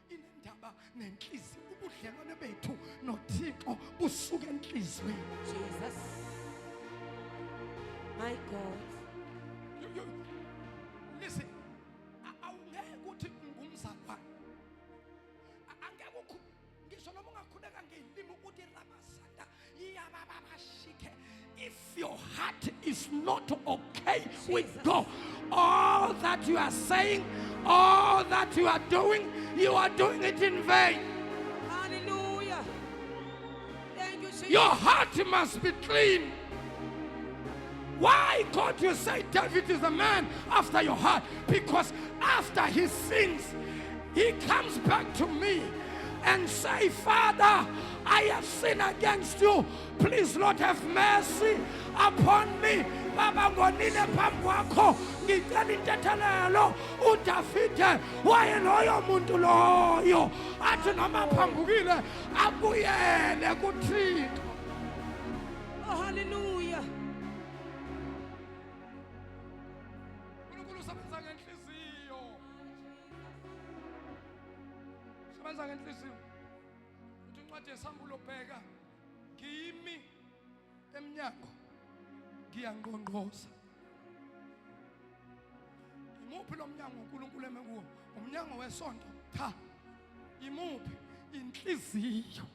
inendaba nenhliziyo. Ubudlelwane bethu noThixo busuka enhliziyweni. Jesus. My God. Listen, awungeke uthi ngumzalwane. Angeke ngisho noma ungakhuleka ngelimi uthi ramasanda iyababashike. If your heart is not okay with God, all that you are saying, all that you are doing it in vain. Hallelujah. Thank you, Jesus. Your heart must be clean. Why can't you say David is a man after your heart? Because after he sins, he comes back to me and say, Father, I have sinned against you. Please, Lord, have mercy upon me. Baba ngonile phambi kwakho ngicela intethelelo. uDavide wayeloyo muntu loyo athi noma phambukile abuyele kuThixo. Oh, hallelujah. uNkulunkulu usebenza ngenhliziyo. Usebenza ngenhliziyo. Uthi incwadi yesambulo bheka ngimi emnyango ngiyangqongqoza. Imuphi lo mnyango uNkulunkulu eme kuwo? Umnyango wesonto? Cha. Imuphi? Inhliziyo.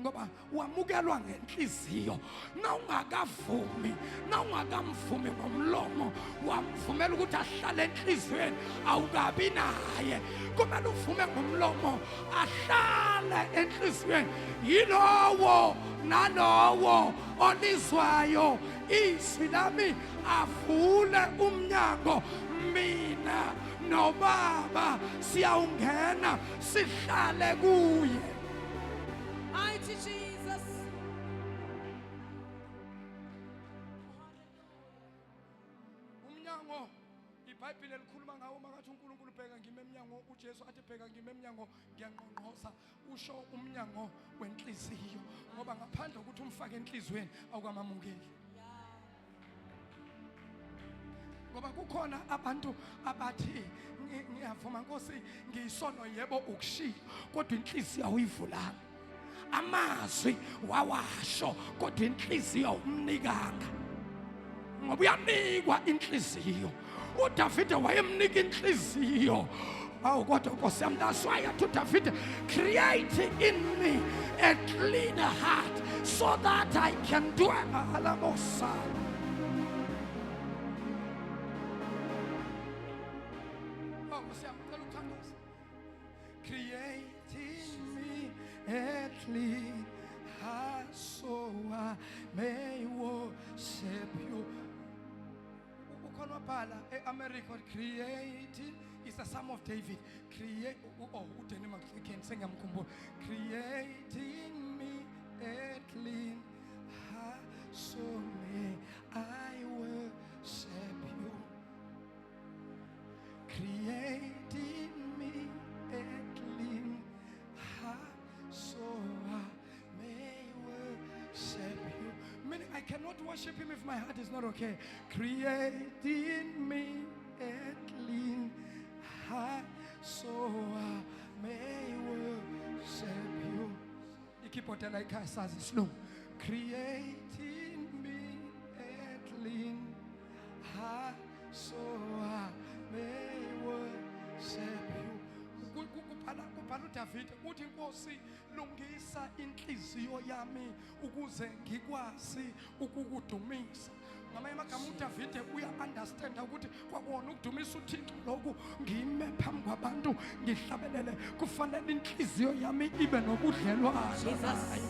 Ngoba wamukelwa ngenhliziyo. Nawungakavumi, nawungakamvumi ngomlomo, wamvumela ukuthi ahlale enhliziyweni, awukabi naye. Kumele uvume ngomlomo, ahlale enhliziyweni. Yilowo nalowo olizwayo izwi lami avule umnyango, mina noBaba siyawungena sihlale kuye. Mighty Jesus. Umnyango iBhayibheli likhuluma ngawo makathi uNkulunkulu bheka ngime emnyango, uJesu athi bheka ngime emnyango ngiyangqongqoza. Usho umnyango wenhliziyo, ngoba ngaphandle ukuthi umfake enhliziyweni awukamamukeli. Ngoba kukhona abantu abathi ngiyavuma Nkosi ngiyisono, yebo ukushiya, kodwa inhliziyo awuyivulanga. Amazwi wawasho kodwa inhliziyo awumnikanga. Ngoba uyanikwa inhliziyo. uDavide wayemnika inhliziyo. Awu kodwa Nkosi yami, that's why to David, create in me a clean heart so that I can dwell alongside. Oh Nkosi yami, ngicela ukuthandaza. Create in me a clean heart so I may worship you. Ukhona wabhala eAmerica, creating is the Psalm of David. Create, uDanny McClinton sengiyamkhumbula. Creating me a clean heart so may I worship you. Creating me a clean heart so I may worship you. Meaning I cannot worship him if my heart is not okay. Creating me a clean heart so I may worship you. Ikipotela ikasazi slow. Creating me a clean heart so I may worship you. Kubhala uDavide uthi Nkosi lungisa inhliziyo yami ukuze ngikwazi ukukudumisa. Ngamanye amagama uDavide uya understand ukuthi kwakona ukudumisa uThixo lokhu ngime phambi kwabantu ngihlabelele, kufanele inhliziyo yami ibe nobudlelwano. Jesus.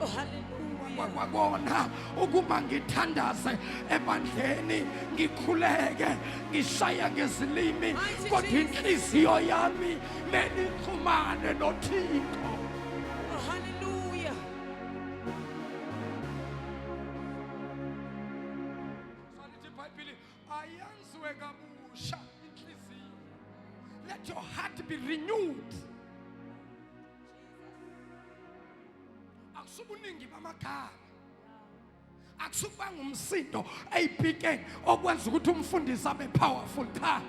Oh, hallelujah. Kwakona ukuma ngithandaze ebandleni, ngikhuleke, ngishaya ngezilimi, kodwa inhliziyo yami menixhumane noThixo. Oh, hallelujah. Salithi iBhayibheli ayenziwe kabusha inhliziyo. Let your heart be renewed. akusubuningi bamagama, akusukubanga umsindo eyibhikeni okwenza ukuthi umfundisi abe powerful. Cha,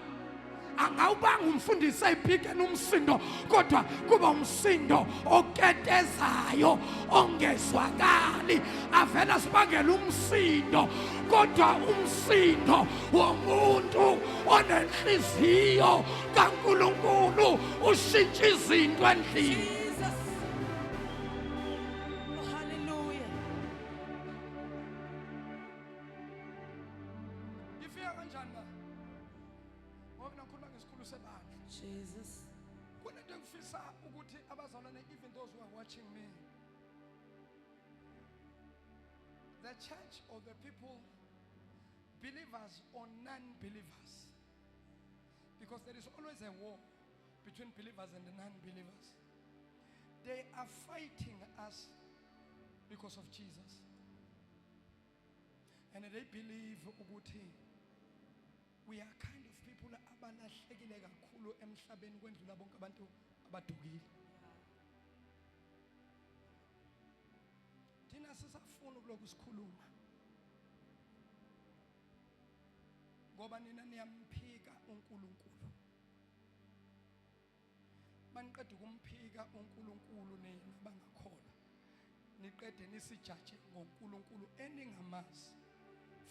angawubanga umfundisi eyibhikeni umsindo, kodwa kuba umsindo oketezayo ongezwakali, avela sibangela umsindo, kodwa umsindo womuntu onenhliziyo kaNkulunkulu ushintsha izinto endlini. Jesus. Oh, hallelujah. Ifika kanjani la? Ngoba mina ngikhuluma ngesikhulu sebandla. Jesus. Kunento engifisa ukuthi abazalwane, even those who are watching me, the church or the people, believers or non-believers, because there is always a war between believers and the non-believers. They are fighting us because of Jesus, and they believe ukuthi we are kind of people abalahlekile kakhulu emhlabeni kwendlula bonke abantu abadukile. Thina sisafuna ukuloku sikhuluma ngoba nina niyamphika uNkulunkulu. Maniqeda ukumphika uNkulunkulu nina bangakholwa, niqede nisijaje ngoNkulunkulu eningamazi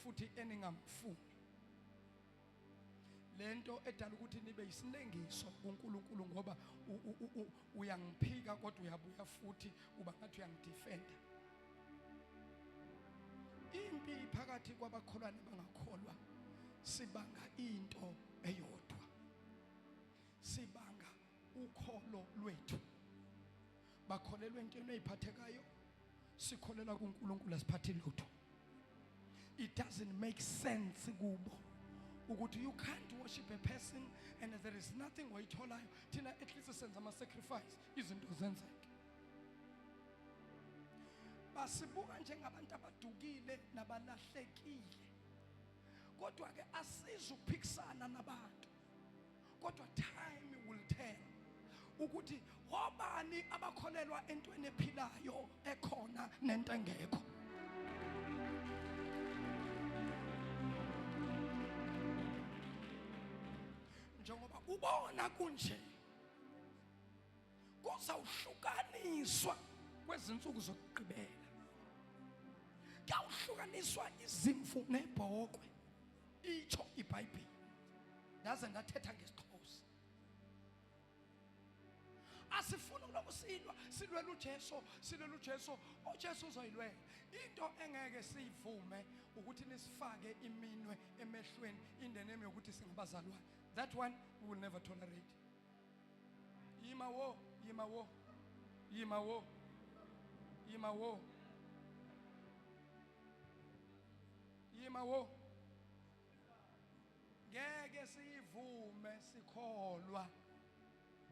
futhi eningamfuni. Lento edala ukuthi nibe isilengiso kuNkulunkulu ngoba uyangiphika kodwa uyabuya futhi uba ngathi uyangidefenda. Impi phakathi kwabakholwa nabangakholwa sibanga into eyodwa, sibanga ukholo lwethu. Bakholelwa entweni eziphathekayo, sikholela kuNkulunkulu asiphathi lutho. It doesn't make sense kubo ukuthi you can't worship a person and there is nothing oyitholayo. Thina at least senza ama-sacrifice, izinto zenzeke. Basibuka njengabantu abadukile nabalahlekile, kodwa ke asizuphikisana nabantu, kodwa time will tell ukuthi obani abakholelwa entweni ephilayo ekhona nento engekho. Njengoba ubona kunje, kuzawuhlukaniswa kwezinsuku zokugqibela, kuyawuhlukaniswa izimvu nebhokwe. Itsho iBhayibheli, ndaze ndathetha ngesiXhosa. Asifuna ukuloku silwela uJesu, silwela uJesu, uJesu uzoyilwela. Into engeke siyivume ukuthi nisifake iminwe emehlweni in the name yokuthi singabazalwane. That one we will never tolerate. Yima wo, yima wo, yima wo, yima wo, yima wo. Ngeke siyivume sikholwa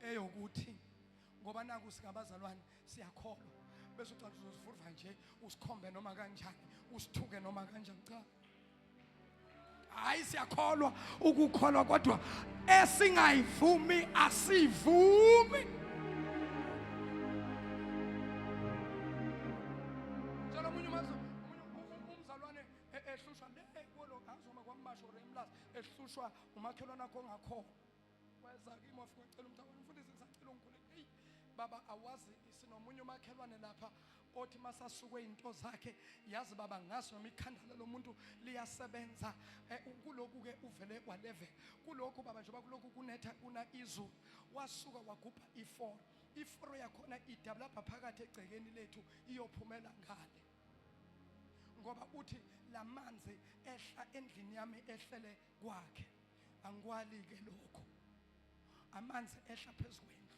eyokuthi ngoba naku singabazalwane siyakholwa bese ucala uzosivuva nje usikhombe noma kanjani, usithuke noma kanjani. Cha, hayi siyakholwa ukukholwa, kodwa esingayivumi asivumi. Njalo umunye umzalwane ehlushwa kulo azoma kwamasho remlas, ehlushwa umakhelwane akho ongakho weza kimi wafika ecela umntwana mfundisi ngisacela ungikhuleke. Hey baba, awazi sinomunye umakhelwane lapha othi masasuke into zakhe, yazi baba ngaso noma ikhandala lomuntu liyasebenza. Kuloku ke uvele waleve kulokhu baba, njengoba kulokhu kunetha kuna izulu, wasuka wagubha iforo yakhona idabulapha phakathi egcekeni lethu iyophumela ngale, ngoba uthi lamanzi ehla endlini yami ehlele kwakhe. Angikwali ke lokho, amanzi ehla phezukwendlu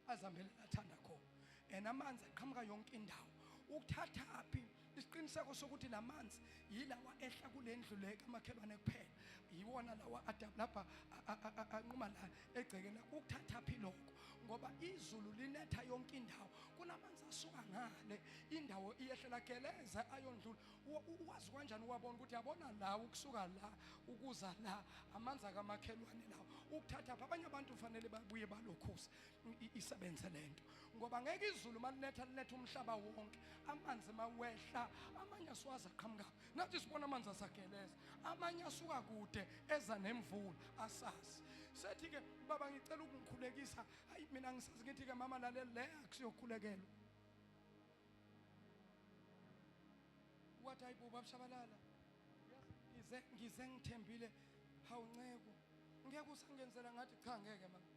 azambele lathanda khona, and amanzi aqhamuka yonke indawo. Ukuthathaphi isiqiniseko sokuthi lamanzi yilawa ehla kulendlu le kamakhelwane kuphela, yiwona lawa adabulapha anquma la egcekeni? Ukuthathaphi lokho? Ngoba izulu linetha yonke indawo, kunamanzi asuka ngale, indawo iyehlela geleza ayondlula. Uwazi kanjani uwabona ukuthi yabona la ukusuka la ukuza la amanzi akamakhelwane lawo ukuthatha apha. Abanye abantu kufanele babuye balokhuza isebenze lento, ngoba ngeke izulu malinetha umhlaba wonke, amanzi mawehla amanye asiwazi aqhamuka. Nathi sibona amanzi asageleza, amanye asuka kude eza nemvula asazi. Sethi ke baba ngicela ukungikhulekisa, hayi mina ngisazi ngithi ke mama lalela le akusiyokhulekelwa. Wathi hayi baba Shabalala, ngize ngithembile, hawu Nceko ngeke usangenzela ngathi cha ngeke mama.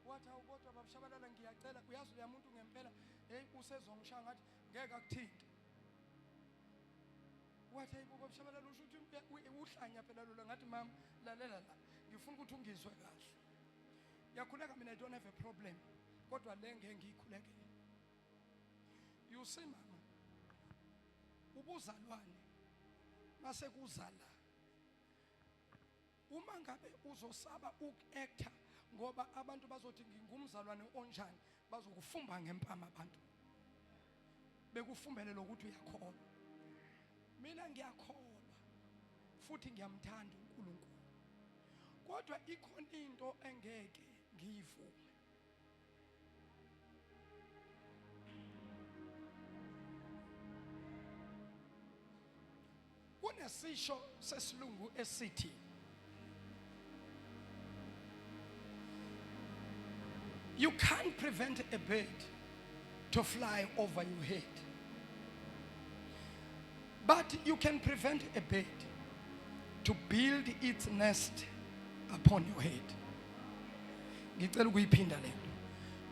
Wathi hawu kodwa baba Shabalala ngiyacela, uyazi lo muntu ngempela hey usezongishaya ngathi ngeke akuthinte. Wathi hayi baba Shabalala usho ukuthi uhlanya phela lo ngathi mama lalela la ngifuna ukuthi ungizwe kahle. Yakhuleka mina I don't have a problem, kodwa le ngeke ngikhulekele. You see mama, ubuzalwane mase kuzala, uma ngabe uzosaba uku-acta ngoba abantu bazothi ngingumzalwane onjani, bazokufumba ngempama abantu bekufumbele lokuthi uyakholwa. Mina ngiyakholwa futhi ngiyamthanda uNkulunkulu, kodwa ikhona into engeke ngiyivume. Kunesisho sesilungu esithi you can't prevent a bird to fly over your head, but you can prevent a bird to build its nest upon your head. Ngicela ukuyiphinda lento.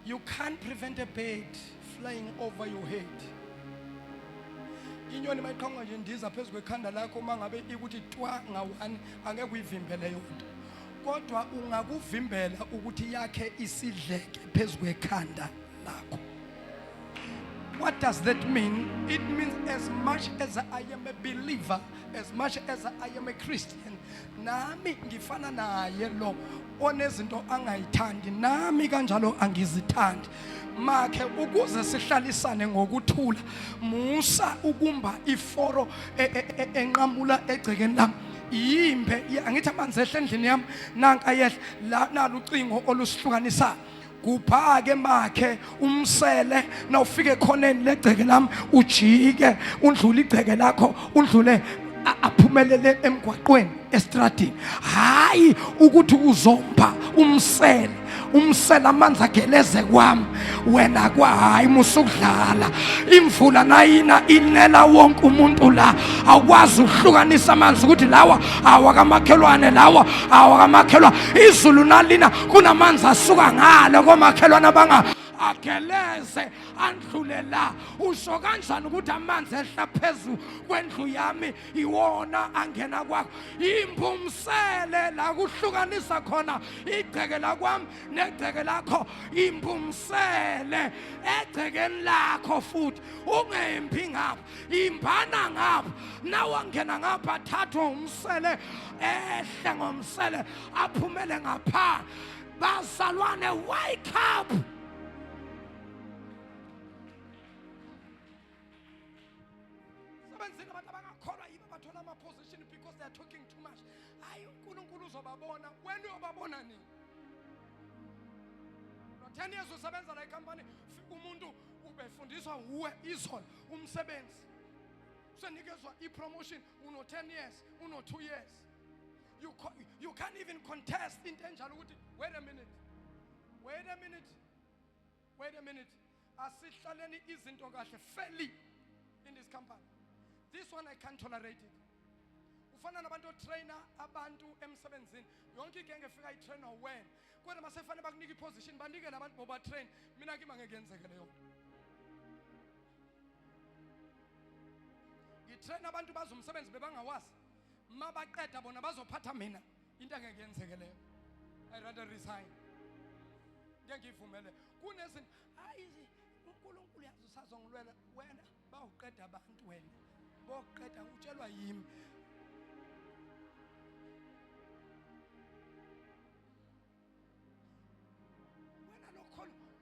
You can't prevent a bird flying over your head. Inyoni mayiqhanga nje ndiza phezulu kwekhanda lakho mangabe ikuthi twa ngawani angeke uyivimbele yonke, kodwa ungakuvimbela ukuthi yakhe isidleke phezulu kwekhanda lakho. What does that mean? It means as much as I am a believer, as much as I am a Christian, nami ngifana naye lo onezinto angayithandi, nami kanjalo angizithandi. Makhe ukuze sihlalisane ngokuthula, musa ukumba iforo enqamula egcekeni lami. Yimbe angithi amanzi ehle endlini yami nanka yehla la nalo ucingo olusihlukanisa. Kuphake makhe umsele na ufike khoneni legceke lami ujike undlule igceke lakho undlule aphumelele emgwaqweni estradini. Hayi ukuthi uzomba umsela amanzi ageleze kwami wena kwa hayi musukudlala. Imvula nayina inela wonke umuntu la, awukwazi ukuhlukanisa amanzi ukuthi lawa awakamakhelwane lawa awakamakhelwane. Izulu nalina kunamanzi asuka ngale komakhelwane abanga ageleze andlule la. Usho kanjani ukuthi amanzi ehla phezulu kwendlu yami iwona angena kwakho? Impumsele la kuhlukanisa khona igceke lakwami negceke lakho. Impumsele egcekeni lakho futhi ungempi ngapha, imbana ngapha. Nawangena ngapha thathwa umsele ehle ngomsele aphumele ngapha. Bazalwane, wake up. Position because they are talking too much. Ayi uNkulunkulu uzobabona wena uyobabona nini? No 10 years usebenza la company, umuntu ubefundiswa uwe izolo umsebenzi. Usenikezwa ipromotion uno 10 years, uno 2 years. You can't even contest into enjalo ukuthi wait a minute. Asihlaleni izinto kahle fairly in this company. This one I can't tolerate it. Ufana nabantu trainer abantu emsebenzini yonke igenge efika itrainer wena kodwa masefane bakunika iposition banike labantu boba train. Mina ke mangeke yenzeke leyo. Ngitrain abantu bazomsebenzi bebangawazi, mabaqeda bona bazophatha mina, into angeke yenzeke leyo. I rather resign. Ngeke ngivumele kunezinto hayi uNkulunkulu yazi usazongilwela wena bawuqeda abantu wena boqeda utshelwa yimi.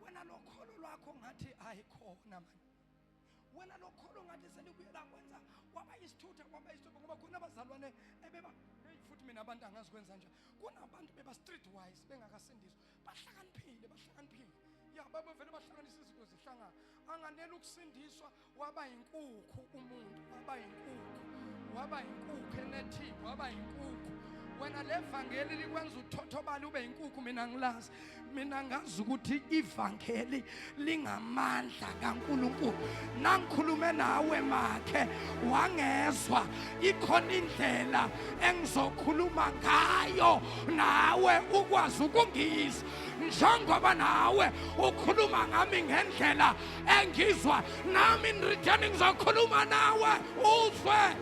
Wena lokholo lwakho ngathi ayikhona manje. Wena lokholo ngathi selikuyela kwenza kwaba isithutha ngoba khona abazalwane ebeba futhi mina abantu angazi kwenza njani. Kunabantu beba streetwise bengakasindiswa, bahlakaniphile. Ya baba vele bahlanganisa izinto zihlangana. Anganele ukusindiswa waba inkukhu umuntu, waba inkukhu enethi, waba inkukhu. Wena levangeli likwenza uthothobala ube inkukhu, mina ngilazi. Mina ngazi ukuthi ivangeli lingamandla kaNkulunkulu. Nangikhulume nawe makhe wangezwa ikhona indlela engizokhuluma ngayo nawe ukwazi ukungizwa. Njengoba nawe ukhuluma ngami ngendlela engizwa, nami in return ngizokhuluma nawe uzwe.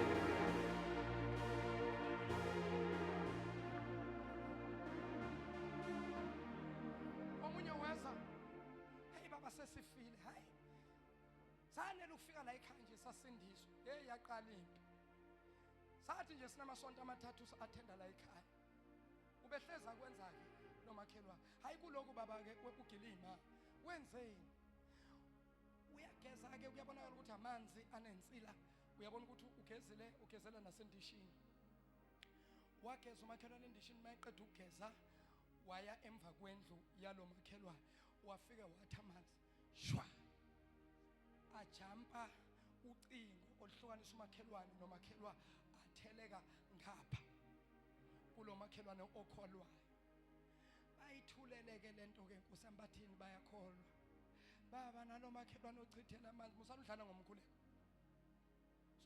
Omunye weza, hey baba sesifile, hayi sanele ukufika la ekhaya nje sasindiswa. Hey yaqala impi. Sathi nje sinamasonto amathathu athenda la ekhaya. Ubehleza kwenzake nomakhelwane. Hayi kuloku baba ke ugilima. Wenzeni? Uyageza ke uyabonakala ukuthi amanzi anensila. Uyabona ukuthi ugezela nasendishini. Wageza umakhelwane endishini, mayeqeda ukugeza waya emva kwendlu yalo makhelwane. Wafika wathi amanzi shwa. Ajampa ucingo oluhlukanisa umakhelwane nomakhelwane, atheleka ngapha kulo makhelwane okholwayo. Bayithuleleke lento ke Nkosi ambathini bayakholwa. Baba nalo makhelwane ochithela amanzi musaludlana ngomkhuleko.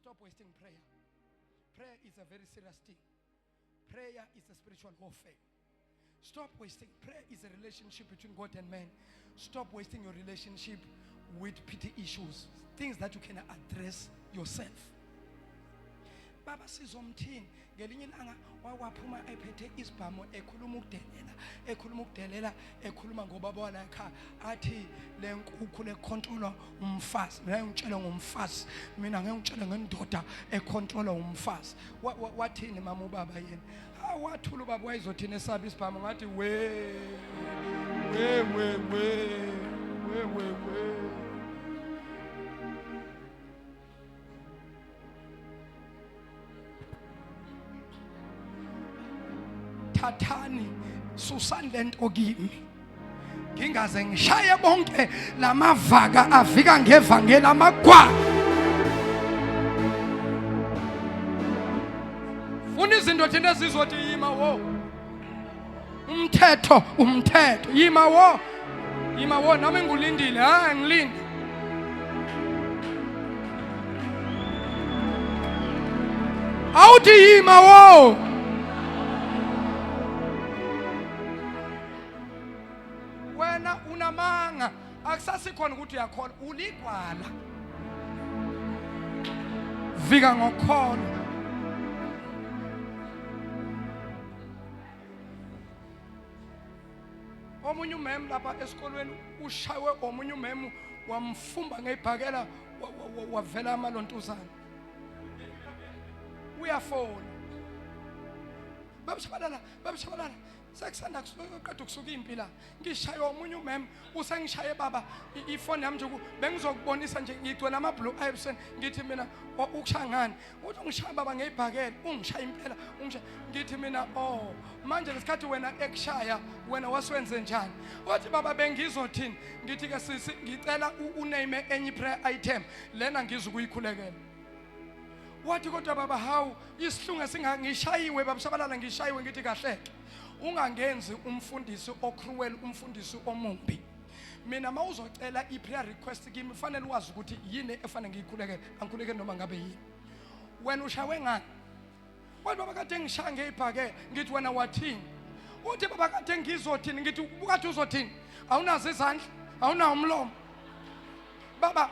Stop wasting prayer. Prayer is a very serious thing. Prayer is a spiritual warfare. Stop wasting. Prayer is a relationship between God and man. Stop wasting your relationship with petty issues, things that you can address yourself. Baba sizomthini ngelinye ilanga waphuma ephethe isibhamu ekhuluma ukudelela ekhuluma ngobaba wala ekhaya, athi le nkukhu lekhontrola umfazi. Mina ngitshela ngomfazi, mina ngeke ngitshele ngendoda ekhontrola umfazi. Wathini mama ubaba yena? Wathula ubaba wayizothina esabi isibhamu ngathi we. Thathani susani lento kimi, ngingaze ngishaye bonke lamavaka afika ngevangeli amagwa. Funa izinto thina ezizothi yima wo, umthetho yima wo, nami ngulindile, ngilinde. Awuthi yima wo. Wena unamanga, akusasikhona ukuthi uyakholwa, uligwala. Vika ngokholo. Omunye umem lapha esikolweni ushawe omunye umem wamfumba ngebhakela wavela amalontuzana. Uyafona. Babishabalala. Sekusanda kuqeda ukusuka impila. Ngishaye omunye umem usengishaye baba ifoni yami nje bengizokubonisa nje ngigcwele ama blue eyes ngithi mina ukushaya ngani. Uthi ngishaya baba ngebhakela ungishaya impela ngithi mina manje lesikhathi wena ekushaya wena waswenze njani? Wathi baba bengizothini? Ngithi ke sisi ngicela uname enye prayer item lena ngizokuyikhulekela. Wathi kodwa baba hawu isihlungu singangishayiwe babishabalala ngishayiwe ngithi kahle. Ungangenzi umfundisi ocruel, umfundisi omumbi. Mina mawuzocela iprayer request kimi kufanele wazi ukuthi yini efanele ngiyikhulekele, angikhulekele noma ngabe yini. Wena ushawe ngani? Wathi baba kade ngishaya ngebhakela ngithi wena wathini? Uthi baba kade ngizothini? Ngithi ubukathi uzothini? Awunazo izandla, awunawo umlomo. Baba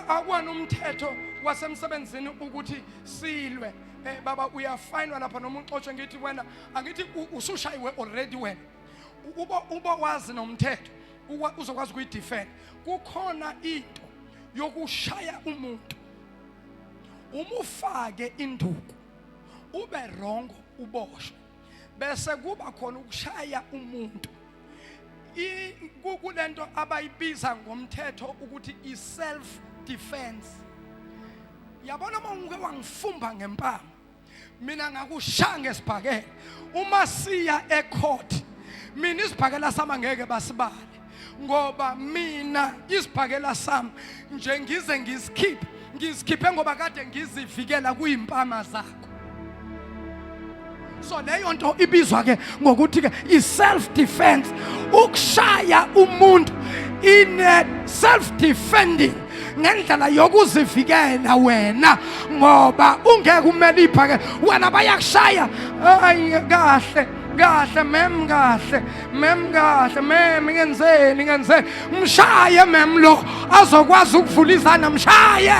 akwana umthetho wasemsebenzini ukuthi silwe. Baba uyafinwa lapha noma uxoxe ngithi wena angithi usushayiwe already wena. Uba wazi nomthetho uzokwazi ukuyidefend. Kukhona into yokushaya umuntu. Umufake induku. Ube wrong uboshwe. Bese kuba khona ukushaya umuntu. Kulento abayibiza ngomthetho ukuthi i self defense. Yabona uma unge wangifumba ngempama mina ngakushaya ngesibhakela uma siya ecourt mina isibhakela sami ngeke basibale ngoba mina isibhakela sami nje ngize ngizikhiphe ngoba kade ngizivikela kuyimpama zakho. So leyo nto ibizwa ke ngokuthi ke i self defense, ukushaya umuntu in self defending ngendlela yokuzivikela wena ngoba ungeke umele iphake wena bayakushaya hayi kahle mem kahle mem ngenzeni mshaye mem lo azokwazi ukuvula izandla mshaye.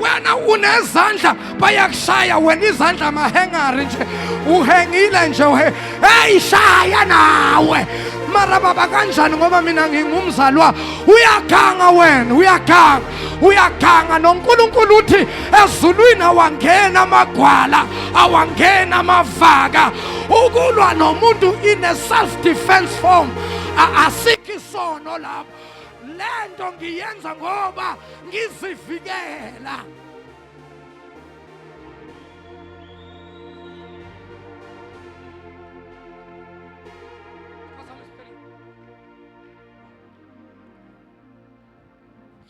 Wena unezandla bayakushaya wena izandla mahengari nje uhengile nje hey shaya nawe mara baba kanjani ngoba mina ngingumzalwa uyaganga wena uyaganga noNkulunkulu uthi ezulwini awangena amagwala awangena amavaka ukulwa nomuntu in a self defense form asikho isono lapho lento ngiyenza ngoba ngizivikela.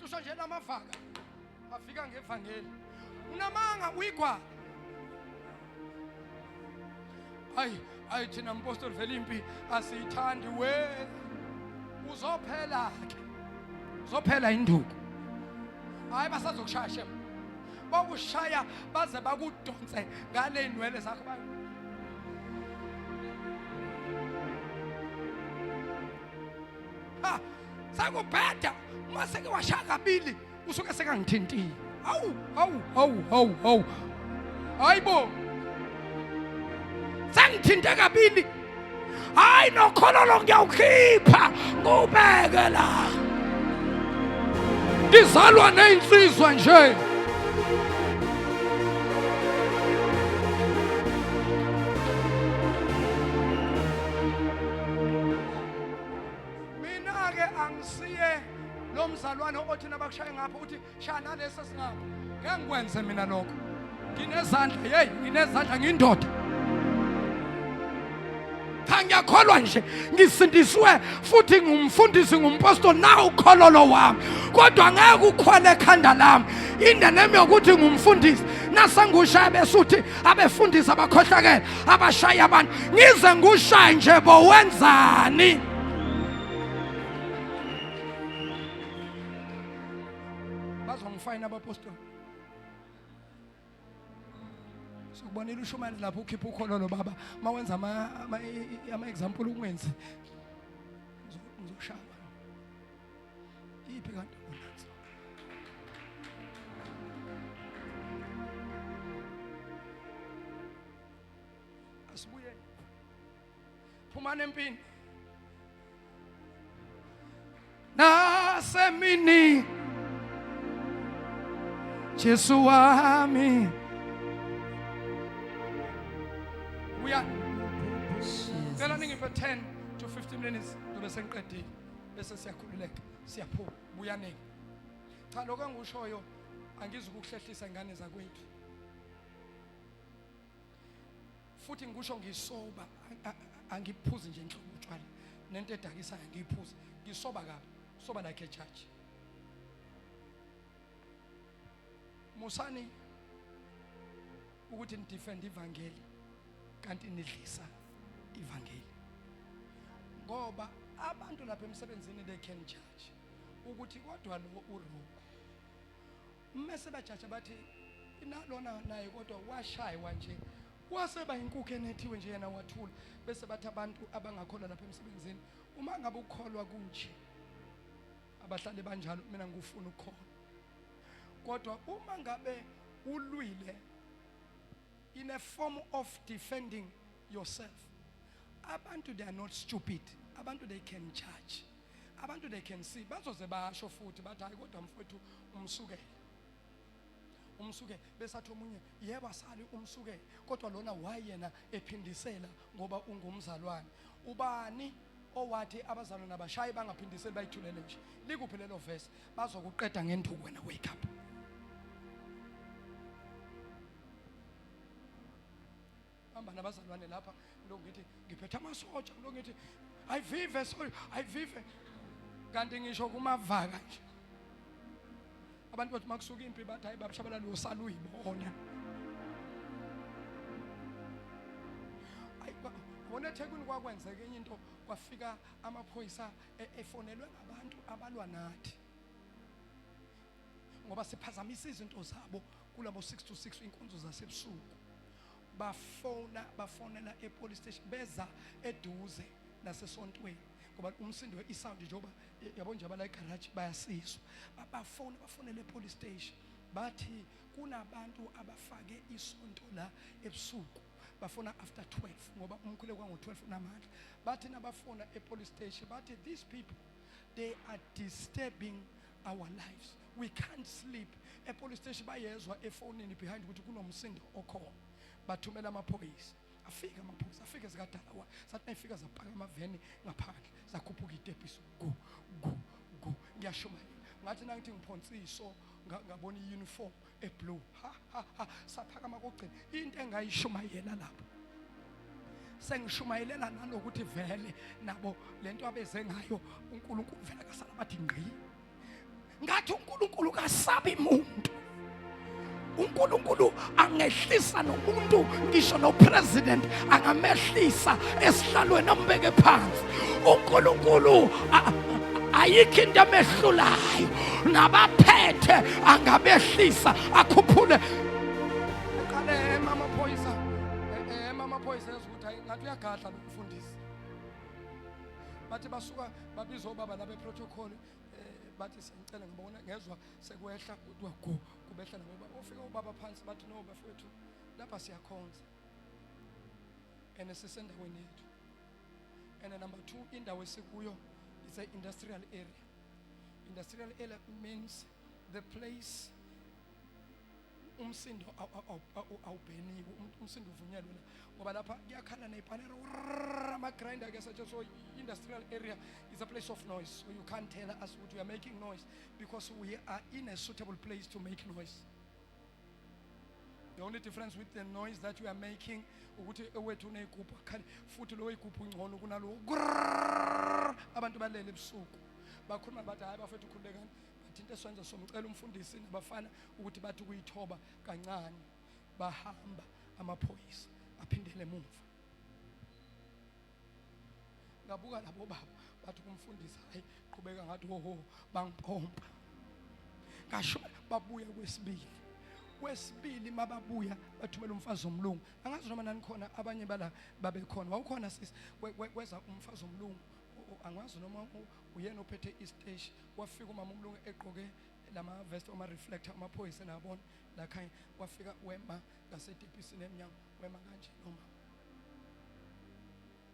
Shusha nje lamavaka afika ngevangeli unamanga uyigwa ayi thina mpostoli Velimpi asiyithandi we uzophela ke uzophela induku hayi basazokushaya shem bakushaya baze bakudonse ngale inwele zakho sakubheda mase ke washaya kabili usuke sekangithintile awu hayibo sengithinte kabili hayi nokhololo ngiyawukhipha ngubeke la ngizalwa neinsizwa nje mina ke angisiye lo mzalwane othi nabakushaya ngapha uthi shana lesa singapha ngeke ngikwenze mina lokho nginezandla ngindoda ngiyakholwa nje ngisindiswe futhi ngumfundisi ngumpostoli nawo ukhololo wami kodwa ngeke ukhole ekhanda lami indeneme yokuthi ngumfundisi nasengushaya besuthi abefundisi abakhohlakele abashaya abantu ngize ngushaye nje bo wenzani bazongifayina abapostoli sokubonela uShumane lapho ukhipha ukhololo baba mawenza ama example ungenzi ngizoshaya iphi kanti bonanza asibuye phumana empini nasemini Jesu wami Cela ngiphe 10 to 15 minutes ngoba sengiqedile bese siyakhululeka siyaphuma buyaneke cha lokho engushoyo angizukuhlehlisa ingane zakwethu futhi ngisho ngisoba angiphuzi nje inhlobo utshwala nento edakisayo ngiyiphuza ngisoba kabi soba like a church musani ukuthi ndidefend ivangeli kanti nidlisa ivangeli ngoba abantu lapha emsebenzini they can judge ukuthi kodwa lo uRoko mase bajaja bathi inalona naye kodwa washaywa nje waseba inkukhu enethiwe nje yena wathula bese bathi abantu abangakholwa lapha emsebenzini uma ngabe ukholwa kunje abahlali banjalo mina ngifuna ukukholwa kodwa uma ngabe ulwile in a form of defending yourself abantu they are not stupid abantu they can judge abantu they can see bazoze basho futhi bathi hayi kodwa mfowethu umsuke besathi omunye yebo asali umsuke kodwa lona wayena ephindisela ngoba ungumzalwane ubani owathi abazalwane nabashayi bangaphindiseli bayithulele nje likuphi lelo verse bazokuqeda ngenduku wena wake up ngihamba nabazalwane lapha lo ngithi ngiphethe amasotsha lo ngithi ayivive sorry ayivive kanti ngisho kumavaka nje abantu bathi makusuka impi bathi hayi babashabalala usaluyibona bona eThekwini kwakwenzeka enye into kwafika amaphoyisa efonelwe ngabantu abalwa nathi ngoba siphazamisa izinto zabo kulabo 6 to 6 inkonzo zasebusuku bafonela epolice station beza eduze nasesontweni ngoba umsindo wesound njoba yabo nje abala egarage bayasizwa bafonela epolice station bathi kunabantu abafake isonto la ebusuku bafona after 12 ngoba umkhule kwango 12 namandla bathi nabafona epolice station bathi these people they are disturbing our lives, we can't sleep. Epolice station bayezwa efonini behind ukuthi kunomsindo okhona bathumela amaphoyisa afika amaphoyisa afika zikadala sathi efika zapaka amaveni ngaphandle zakhuphuka itepisi go ngiyashumayela ngathi nangithi ngiphonsiso ngabona iuniform eblue ha saphaka amakugcina into engayishumayela lapho sengishumayelela nalokuthi vele nabo lento abeze ngayo uNkulunkulu vele kasala bathi ngqi ngathi uNkulunkulu kasabi umuntu uNkulunkulu angehlisa nomuntu ngisho no president angamehlisa esihlalweni ambeke phansi uNkulunkulu ayikho into emehlulayo nabaphethe angabehlisa akhuphule qale mama phoyisa ezokuthi hayi ngathi uyagadla lokufundisa bathi basuka babizwa ubaba labe protocol bathi siyicela ngibona ngezwe sekwehla kudwa kubehla nabo ufika ubaba phansi bathi no bafowethu lapha siyakhonza sisendaweni yethu number 2 indawo esikuyo is an industrial area. Industrial area means the place umsindo awubheniwe umsindo uvunyelwe ngoba lapha kuyakhala nepanero ama grinder ke such so industrial area is a place of noise, so you can't tell us what we are making noise because we are in a suitable place to make noise. The only difference with the noise that we are making ukuthi ewethu uneyigubhu akhali futhi lo igubhu ngcono kunalo abantu balele ebusuku bakhuluma bathi hayi bafethu khulekani bathi into eswenza somcela umfundisi nabafana ukuthi bathi kuyithoba kancane bahamba amaphoyisa aphindele emuva ngabuka labo baba bathi kumfundisi hayi qhubeka ngathi ho bangipompa ngasho babuya kwesibili mababuya bathumela umfazi omlungu angazi noma nani khona abanye bala babe khona wawukhona sisi kweza umfazi omlungu angazi noma uyena ophethe istage wafika umama omlungu egqoke lama vest oma reflector amaphoyisa nabona la khaya wafika wema ngasedepisini eminyango wema kanje noma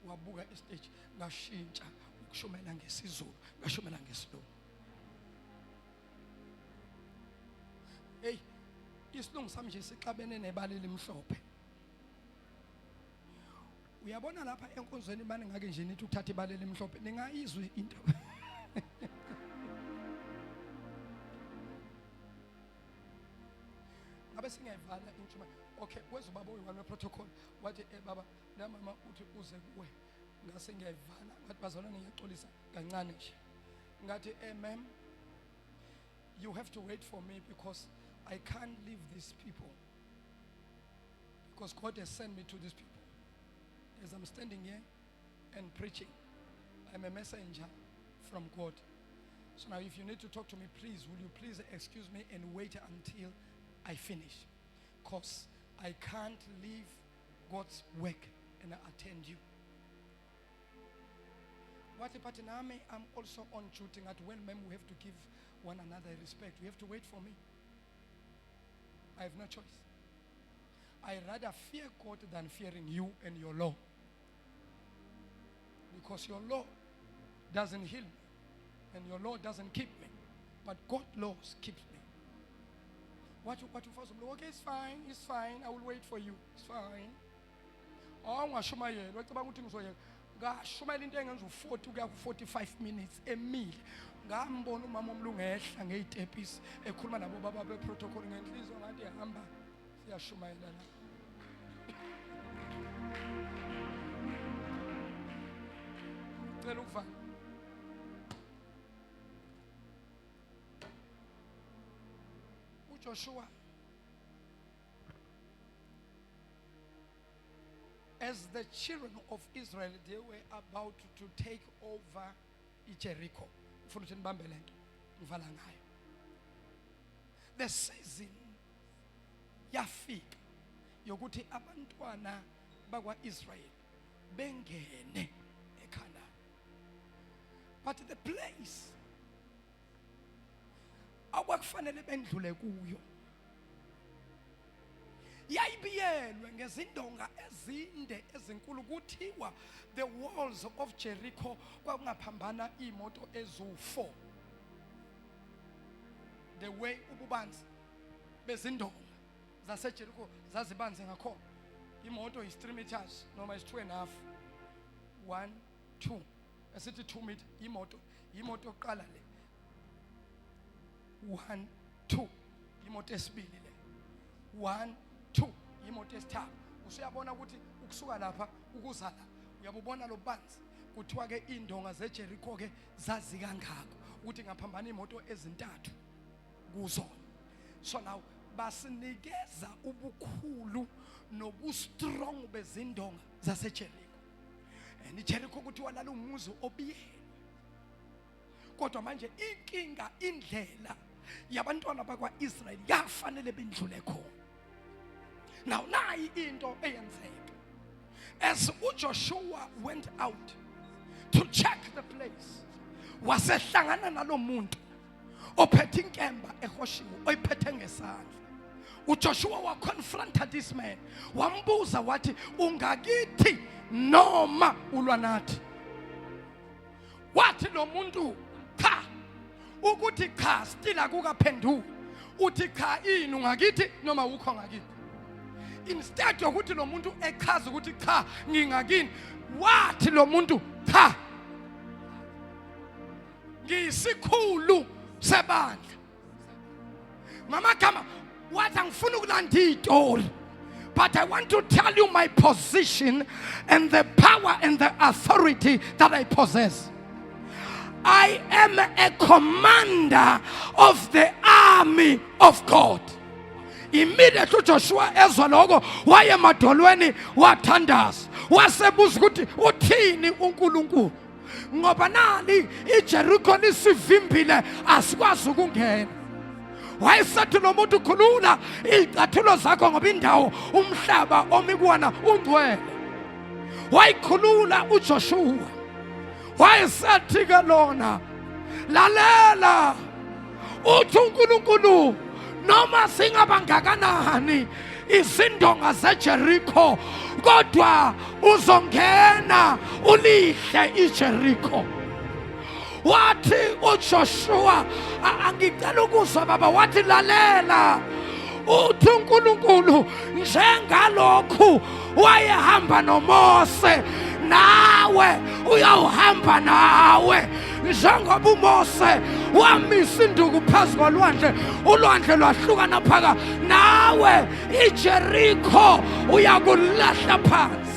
wabuka istage ngashintsha ukushumela ngesizulu ngashumela ngesilungu hey isilungu sami nje sixabene nebali limhlophe uyabona lapha enkonzweni manje ngake nje nithi uthatha ibali limhlophe ningayizwa into ngabe singayivala intshumayelo okay weza baba uyona protocol wathi baba na mama uthi uze kuwe ngase ngiyayivala ngathi bazalwane ngiyaxolisa kancane nje ngathi ma'am you have to wait for me because I can't leave these people because God has sent me to these people. As I'm standing here and preaching, I'm a messenger from God. So now if you need to talk to me, please, will you please excuse me and wait until I finish? Because I can't leave God's work and attend you. What about Nami? I'm also on duty at when men we have to give one another respect. You have to wait for me. I have no choice. I rather fear God than fearing you and your law. Because your law doesn't heal me. And your law doesn't keep me. But God's laws keeps me. What you first do? Okay, it's fine. I will wait for you. It's fine. Oh, ngashumayela. Wacabanga ukuthi ngizoyela. Ngashumayela into engenza u40 kuya ku45 minutes emile. Ngambona umama omlungu ehla ngezitepisi ekhuluma nabo baba beprotocol ngenhliziyo ngathi hamba siyashumayela la ngicela ukuvala. uJoshua as the children of Israel they were about to take over Jericho. Ufuna ukuthi nibambe lento ngivala ngayo. The season yafika yokuthi abantwana bakwaIsrael bengene eKhanani. But the place akwakufanele bendlule kuyo yayibiyelwe ngezindonga ezinde ezinkulu. Kuthiwa the walls of Jericho kwakungaphambana imoto ezu4. The way ububanzi bezindonga zaseJericho zazibanzi ngakhona, imoto is 3 meters noma is 2.5, 1 2 asithi 2 meter. imoto yokuqala le 1 2, imoto esibili le 1 2, imoto esithathu. Usuyabona ukuthi ukusuka lapha ukuza la uyabubona lo banzi. Kuthiwa ke indonga zeJericho ke zazi kangako ukuthi ngaphambana imoto ezintathu kuzo. So now basinikeza ubukhulu nobustrong bezindonga zaseJericho. And iJericho kuthiwa lalumuzi obiyelwe. Kodwa manje inkinga indlela yabantwana bakwaIsrael yafanele bendlule khona. Now nayi into eyenzeka. As uJoshua went out to check the place, wasehlangana nalomuntu ophethe inkemba ehoshiwe oyiphethe ngesandla. uJoshua wa confronted this man, wambuza wathi ungakithi noma ulwa nathi. Wathi lo muntu cha, ukuthi cha still akukaphenduki. Uthi cha ini ungakithi noma ukho ngakithi. Instead yokuthi lo muntu echaza ukuthi cha ngingakini, wathi lo muntu cha ngisikhulu sebandla. Ngamagama wathi angifuni ukulanda izitori, but I want to tell you my position and the power and the authority that I possess. I am a commander of the army of God. Immediately Joshua ezwa lokho waye emadolweni wathandaza, wasebuza ukuthi uthini uNkulunkulu, ngoba nali iJericho lisivimbile asikwazi ukungena. Wayesethi lo muntu khulula izicathulo zakho ngoba indawo umhlaba omikuwana ungcwele. Wayikhulula uJoshua, wayesethi ke lona lalela uthi uNkulunkulu noma singabangakanani izindonga zeJericho kodwa uzongena ulihle iJericho. Wathi uJoshua angicela ukuzwa baba, wathi lalela uthi uNkulunkulu njengalokhu wayehamba noMose nawe uyawuhamba nawe. Njengoba uMose wamisa induku phezu kolwandle, ulwandle lwahlukana phaka, nawe iJericho uyakulahla phansi.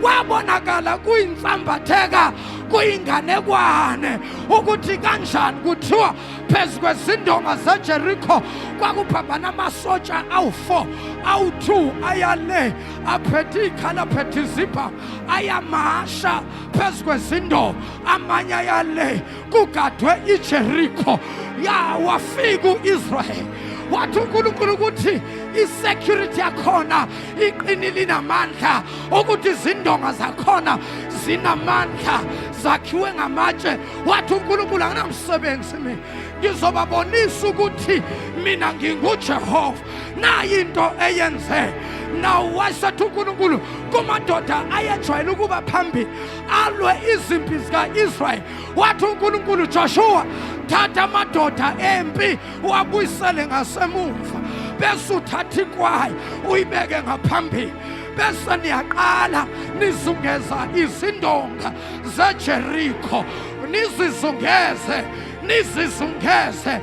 Kwabonakala kuyinsambatheka kuyinganekwane ukuthi kanjani kuthiwa phezu kwezindonga zeJericho kwakuphambana amasotsha awu4 awu2 ayale aphethe ikhala aphethe izipha ayamasha phezu kwezindonga, amanye ayale kugadwe iJericho. Ya wafika uIsrael, wathi uNkulunkulu ukuthi isecurity yakhona iqinile namandla, ukuthi izindonga zakhona zinamandla zakhiwe ngamatshe. Wathi uNkulunkulu anginamsebenzi mina, ngizobabonisa ukuthi mina nginguJehova. Nayi into eyenze. Now wayesethi uNkulunkulu kumadoda ayejwayele ukuba phambili alwe izimpi zikaIsrael, wathi uNkulunkulu Joshua thatha amadoda empi wabuyisele ngasemumva, bese uthatha ikwayi uyibeke ngaphambili, bese niyaqala nizungeza izindonga zeJericho, nizizungeze nizizungeze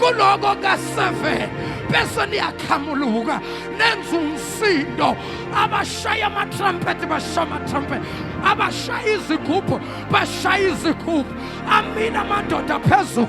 kuloko ka7 bese niyakhamuluka nenza umsindo abashaya ama-trumpet bashaya ama-trumpet abashaya izigubhu bashaya izigubhu amina amadoda phezulu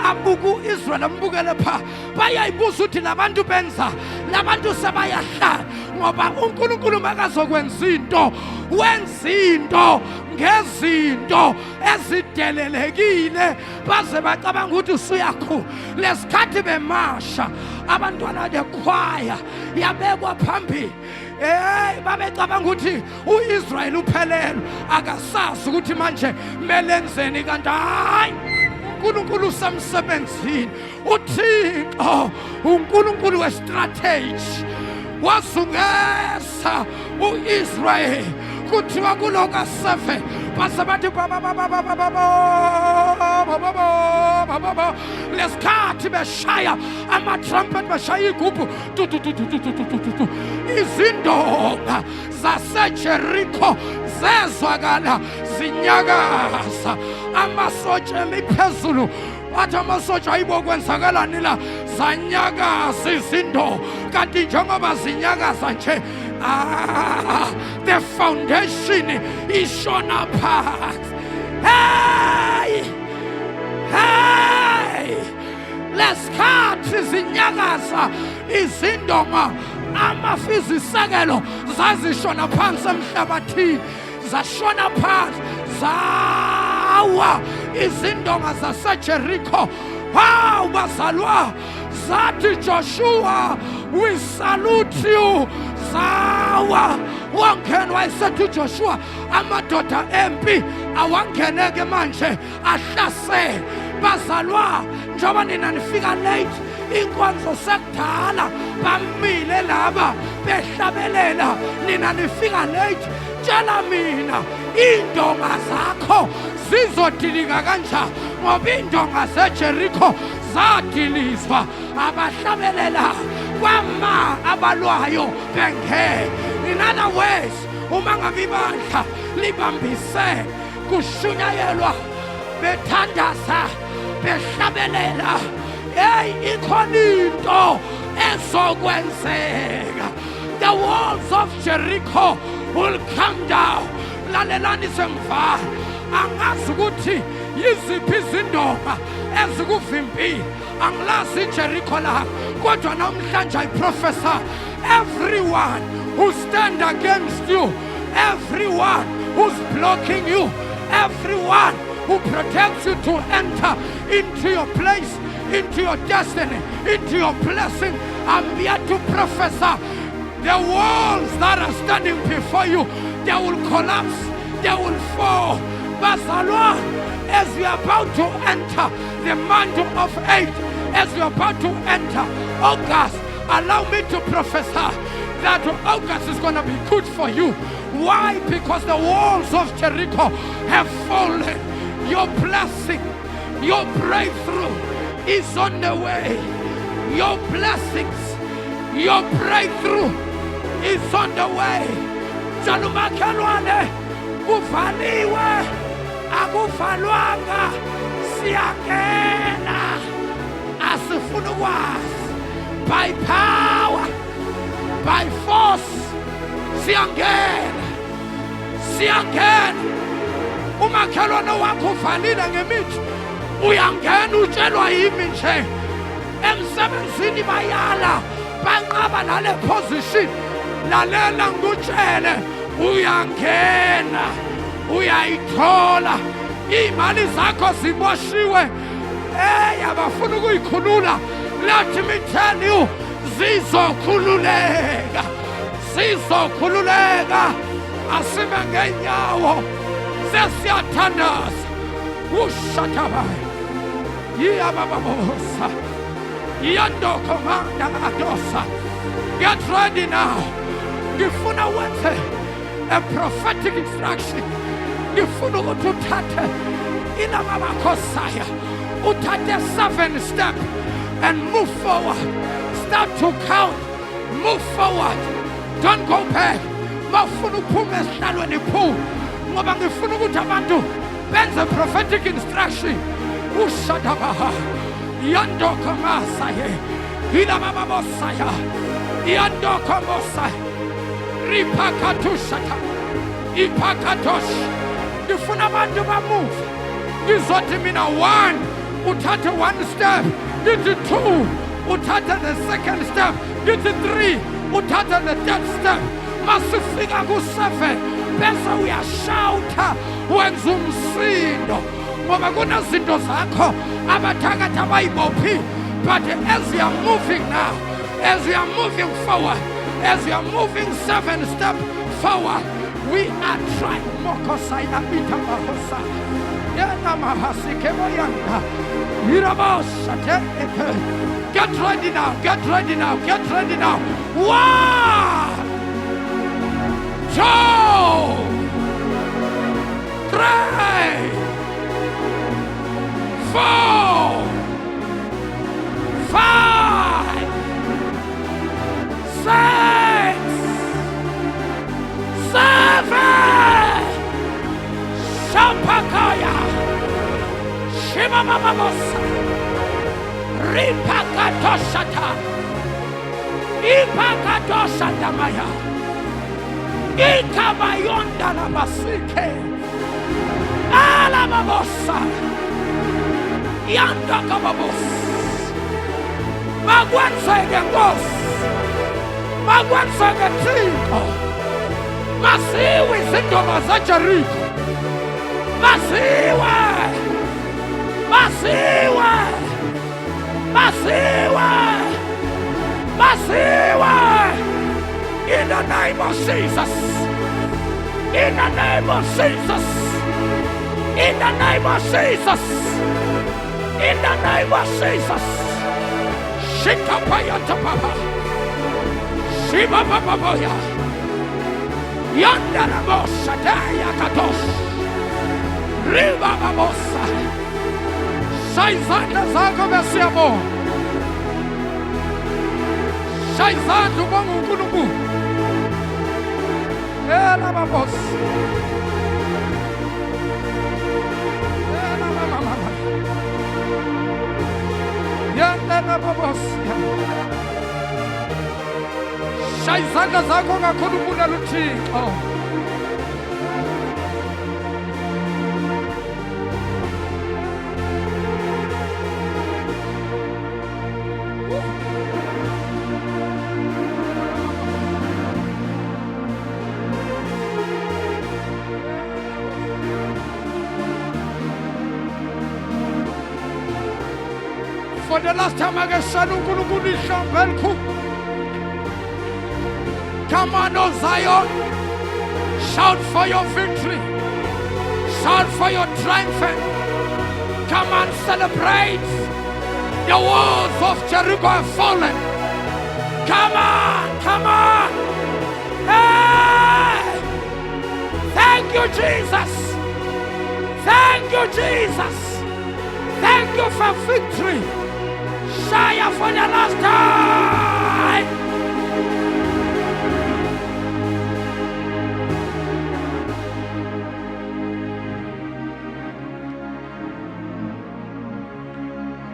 abuka u-Israyeli ambukele pha bayayibuza ukuthi labantu benza labantu sebayahlala ngoba uNkulunkulu makazokwenza into wenza into ngezinto ezidelelekile baze bacabanga ukuthi usuyakhula lesikhathi bemasha abantwana bekhwaya yabekwa phambili babecabanga ukuthi u-Israyeli uphelele akasazi ukuthi manje kumele enzeni kanti hayi uNkulunkulu usemsebenzini uThixo uNkulunkulu westrategy wasungesa u-Israyeli kuthiwa kulo ka7 base bathi lesikhathi beshaya ama-trumpet beshaya igubhu izindonga zaseJerikho zezwakala zinyakaza amasotsha emiphezulu wathi amasotsha ayibokwenzakalani la zanyakaza izinto kanti njengoba zinyakaza nje the foundation is shown apart. Hey! Hey! Lesikhathi zinyakaza izindonga amafizisekelo zazishona phansi emhlabathini zashona phansi zawa izindonga zaseJerikho wow bazalwa zathi Joshua we salute you zawa wangena wayesethi Joshua amadoda empi awangeneke manje ahlase bazalwa njoba nina nifika late inkonzo sekudala bamile laba behlabelela nina nifika late tshela mina indonga zakho zizodilika kanjani ngoba indonga zeJerikho zadilizwa abahlabelela kwama abalwayo bengena. In other words uma ngabe ibandla libambise kushunyayelwa bethandaza behlabelela hey ikhona into ezokwenzeka. The walls of Jericho will come down. Lalelani semva angazi ukuthi yiziphi izindonga ezikuvimbile angilazi iJerikho la kodwa namhlanje I prophesy everyone who stand against you, everyone who's blocking you, everyone who protects you to enter into your place, into your destiny, into your blessing, I'm here to prophesy the walls that are standing before you, they will collapse, they will fall. Bazalwa, as we are about to enter the month of 8, as we are about to enter August, allow me to prophesy that August is going to be good for you. Why? Because the walls of Jericho have fallen. Your blessing, your breakthrough is on the way. Your blessings, your breakthrough is on the way. Jalumakalwane, kuvaliwe, akuvalwanga, siyangena, asifuna ukwazi. By power, by force, siyangena, siyangena. Umakhelwane wakho uvalile ngemithi, uyangena utshelwa yimi nje. Emsebenzini bayala, banqaba nale position. Lalela ngutshele, uyangena, uyayithola. Imali zakho ziboshiwe. Hey, abafuna ukuyikhulula. Let me tell you, zizokhululeka. Zizokhululeka. Asime ngenyawo. Sesiyathandaza. Ushatabaye. Yiyabababosa. Yandokomanda adosa. Get ready now. Ngifuna wenze a prophetic instruction. Ngifuna ukuthi uthathe inamabakhosaya. Uthathe 7 steps and move forward. Start to count. Move forward. Don't go back. Mafuna uphuma esihlalweni phu. Ngoba ngifuna ukuthi abantu benze prophetic instruction. Ushadabaha. Yandoko Masaye, Hinamama Mosaya, Yandoko Mosai, Ripakatushata, Ipakatosh, Ifunamando move. Izotimina 1, utata 1 step, get to 2, utata the 2nd step, get to 3, utata the 3rd step, Masufika ku 7, bese uyashouta, wenza umsindo. Ngoba kunezinto zakho abathakathi abayibophi, but as you are moving now, as you are moving forward, as you are moving 7 steps forward, we are trying Mokosaya Itamahosa. Yana Mahasi Kemoyanga. Hirabosate. Get ready now, get ready now, get ready now. 1, 2, 3, 4, 5, 6, 7. Shampakaya. Shimamamosa. Ripakatoshata. Ipakatoshatamaya. Ikamayonda la basike. Alamamosa. Yandakababos. Magwansege ngos. Magwansege tiko. Masiwi zindoma za Jeriko. Masiwe. Masiwe. Masiwe. Masiwe. In the name of Jesus. In the name of Jesus. In the name of Jesus. In the name of Jesus. Shikapaya tapapa. Shibababoya. Yandana bosa daya katos. Riba babosa. Shaizanda zako besiamo. Shaizanda bongo kunubu. Ela babos. Ela mama. Yandana babos. Shaizanda zako ngakunubu na lutiko. For the last time I get Sanukuni Shambelku. Come on, O Zion. Shout for your victory. Shout for your triumph. Come and celebrate. The walls of Jericho have fallen. Come on, come on. Hey! Thank you, Jesus. Thank you, Jesus. Thank you for victory. Shaya for the last time.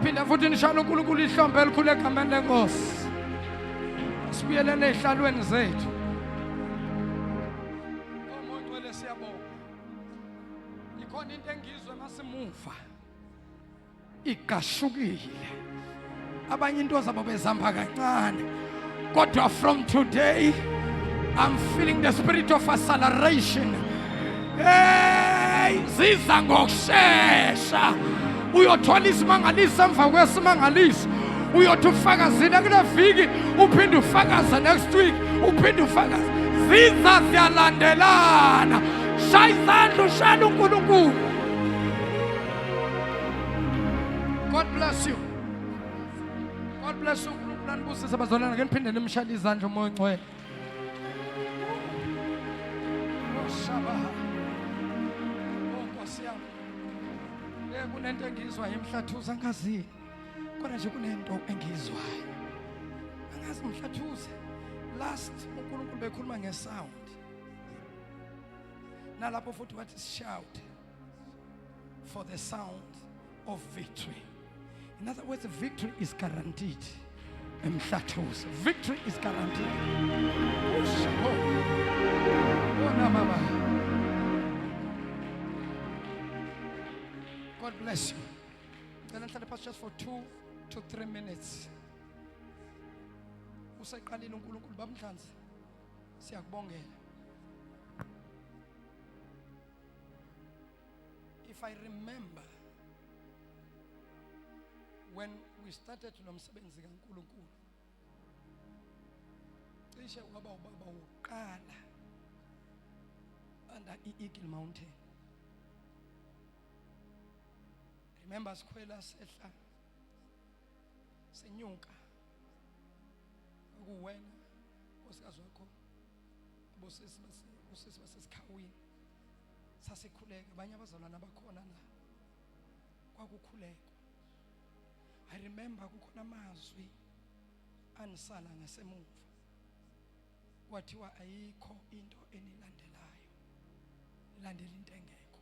Phinda futhi nishalo uNkulunkulu ihlombe elikhulu egameni lenkosi. Sibuyelene ehlalweni zethu. Omongcwele siyabonga. Ikhona into engizwe masimuva. Igashukile. Abanye into zabo bezamba kancane. Kodwa from today I'm feeling the spirit of acceleration. Hey, ziza ngokushesha. Uyothola isimangaliso emva kwesimangaliso. Uyotufakazela kule viki uphinde ufakaze next week uphinde ufakaze. Ziza ziyalandelana. Shaya izandla ushaya uNkulunkulu. God bless you. God bless you. uNkulunkulu anibusise bazalwane ke niphinde nimshaya izandla umoya ongcwele. Shabaha. Nkosi yami. Kunento engizwa emhlathuza angazi. Kodwa nje kunento engizwayo. Angazi mhlathuze. Last uNkulunkulu bekhuluma ngesound. Nalapho futhi wathi shout for the sound of victory. In other words, victory is guaranteed. Emhlathus, victory is guaranteed. Push. Oh, no, mama. God bless you. Then I the just for 2 to 3 minutes. Useqalile uNkulunkulu bamhlanzi. Siyakubongela. If I remember when we started nomsebenzi kaNkulunkulu, cishe waba ubaba uqala under Eagle Mountain. Remember sikhwela sehla senyuka ukuwena nkosikazi wakho abosisi basesikhawini sasikhuleka abanye abazalwana bakhona la kwakukhuleka. I remember kukhona amazwi anisala ngasemuva kwathiwa ayikho into enilandelayo, ilandela into engekho.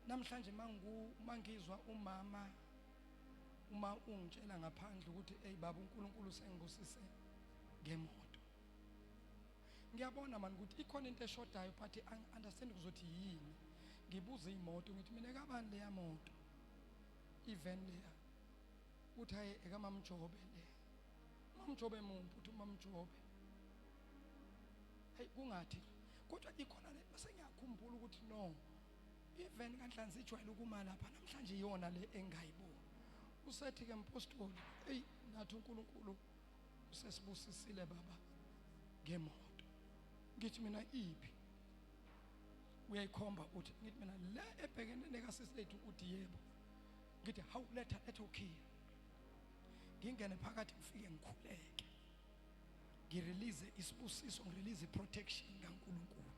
Namhlanje mangizwa umama uma ungitshela ngaphandle ukuthi hey baba uNkulunkulu sengibusise ngemoto, ngiyabona manje ukuthi ikhona into eshodayo but understand ukuthi yini. Ngibuza imoto ngithi mina kabani leya moto even leya uthi hayi ekamamjobe le mamjobe mumpu uthi mamjobe hey kungathi kodwa ikhona le bese ngiyakhumbula ukuthi no even kanhlanzi ijwayele ukuma lapha namhlanje iyona le engayiboni. Usethi ke mpostoli hey nathi uNkulunkulu usesibusisile baba ngemoto. Ngithi mina iphi uyayikhomba uthi ngithi mina le ebhekene nekasisilethu uthi yebo. Ngithi how letha okay ngingene phakathi ngifike ngikhuleke ngirelease isibusiso ngirelease protection kaNkulunkulu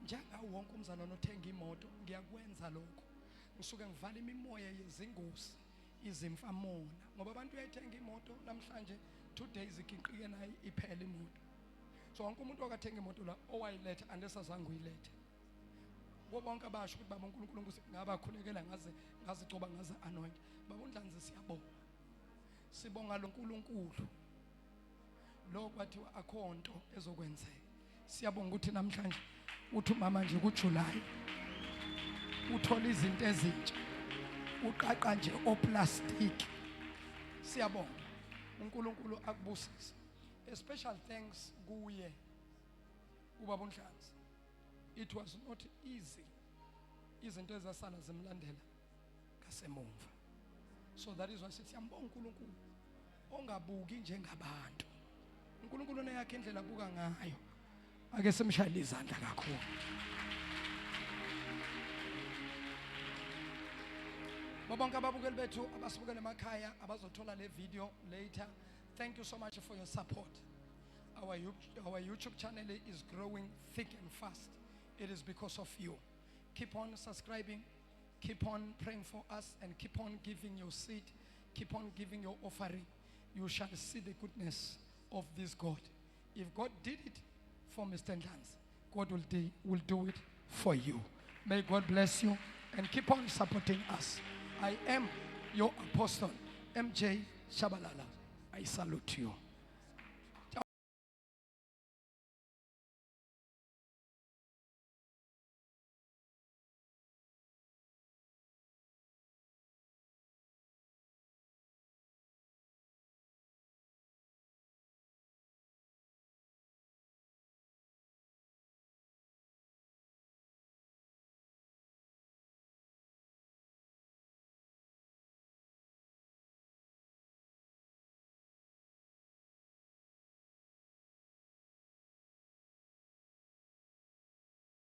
njengawo wonke umzalwane othenga imoto. Ngiyakwenza lokho ngisuke ngivala imimoya yezingozi izimfamona ngoba abantu uyayithenga imoto namhlanje 2 days iginqike nayo iphela imoto. So wonke umuntu okathenga imoto la owayiletha andesazange uyilethe bonke abasho ukuthi baba uNkulunkulu ngabakhulekela ngazicoba ngaze anoint. Baba uNdlanzi siyabonga, sibonga lo uNkulunkulu lo kwathiwa akhonto ezokwenzeka. Siyabonga ukuthi namhlanje uthi mama nje kuJuly uthola izinto ezintsha uqaqa nje oplastic. Siyabonga uNkulunkulu akubusise. A special thanks kuye ubaba uNdlanzi. It was not easy izinto ezasala zimlandela ngasemumva. So that is why sithi siyambonga uNkulunkulu ongabuki njengabantu. uNkulunkulu uneyakhe indlela abuka ngayo. Ake simshayile izandla kakhulu. Babonke ababukeli bethu abasibukela emakhaya abazothola le video later, thank you so much for your support. Our YouTube channel is growing thick and fast. It is because of you. Keep on subscribing, keep on praying for us, and keep on giving your seed, keep on giving your offering. You shall see the goodness of this God. If God did it for Mr. Ndlanzi, God will do it for you. May God bless you and keep on supporting us. I am your apostle, MJ Shabalala. I salute you.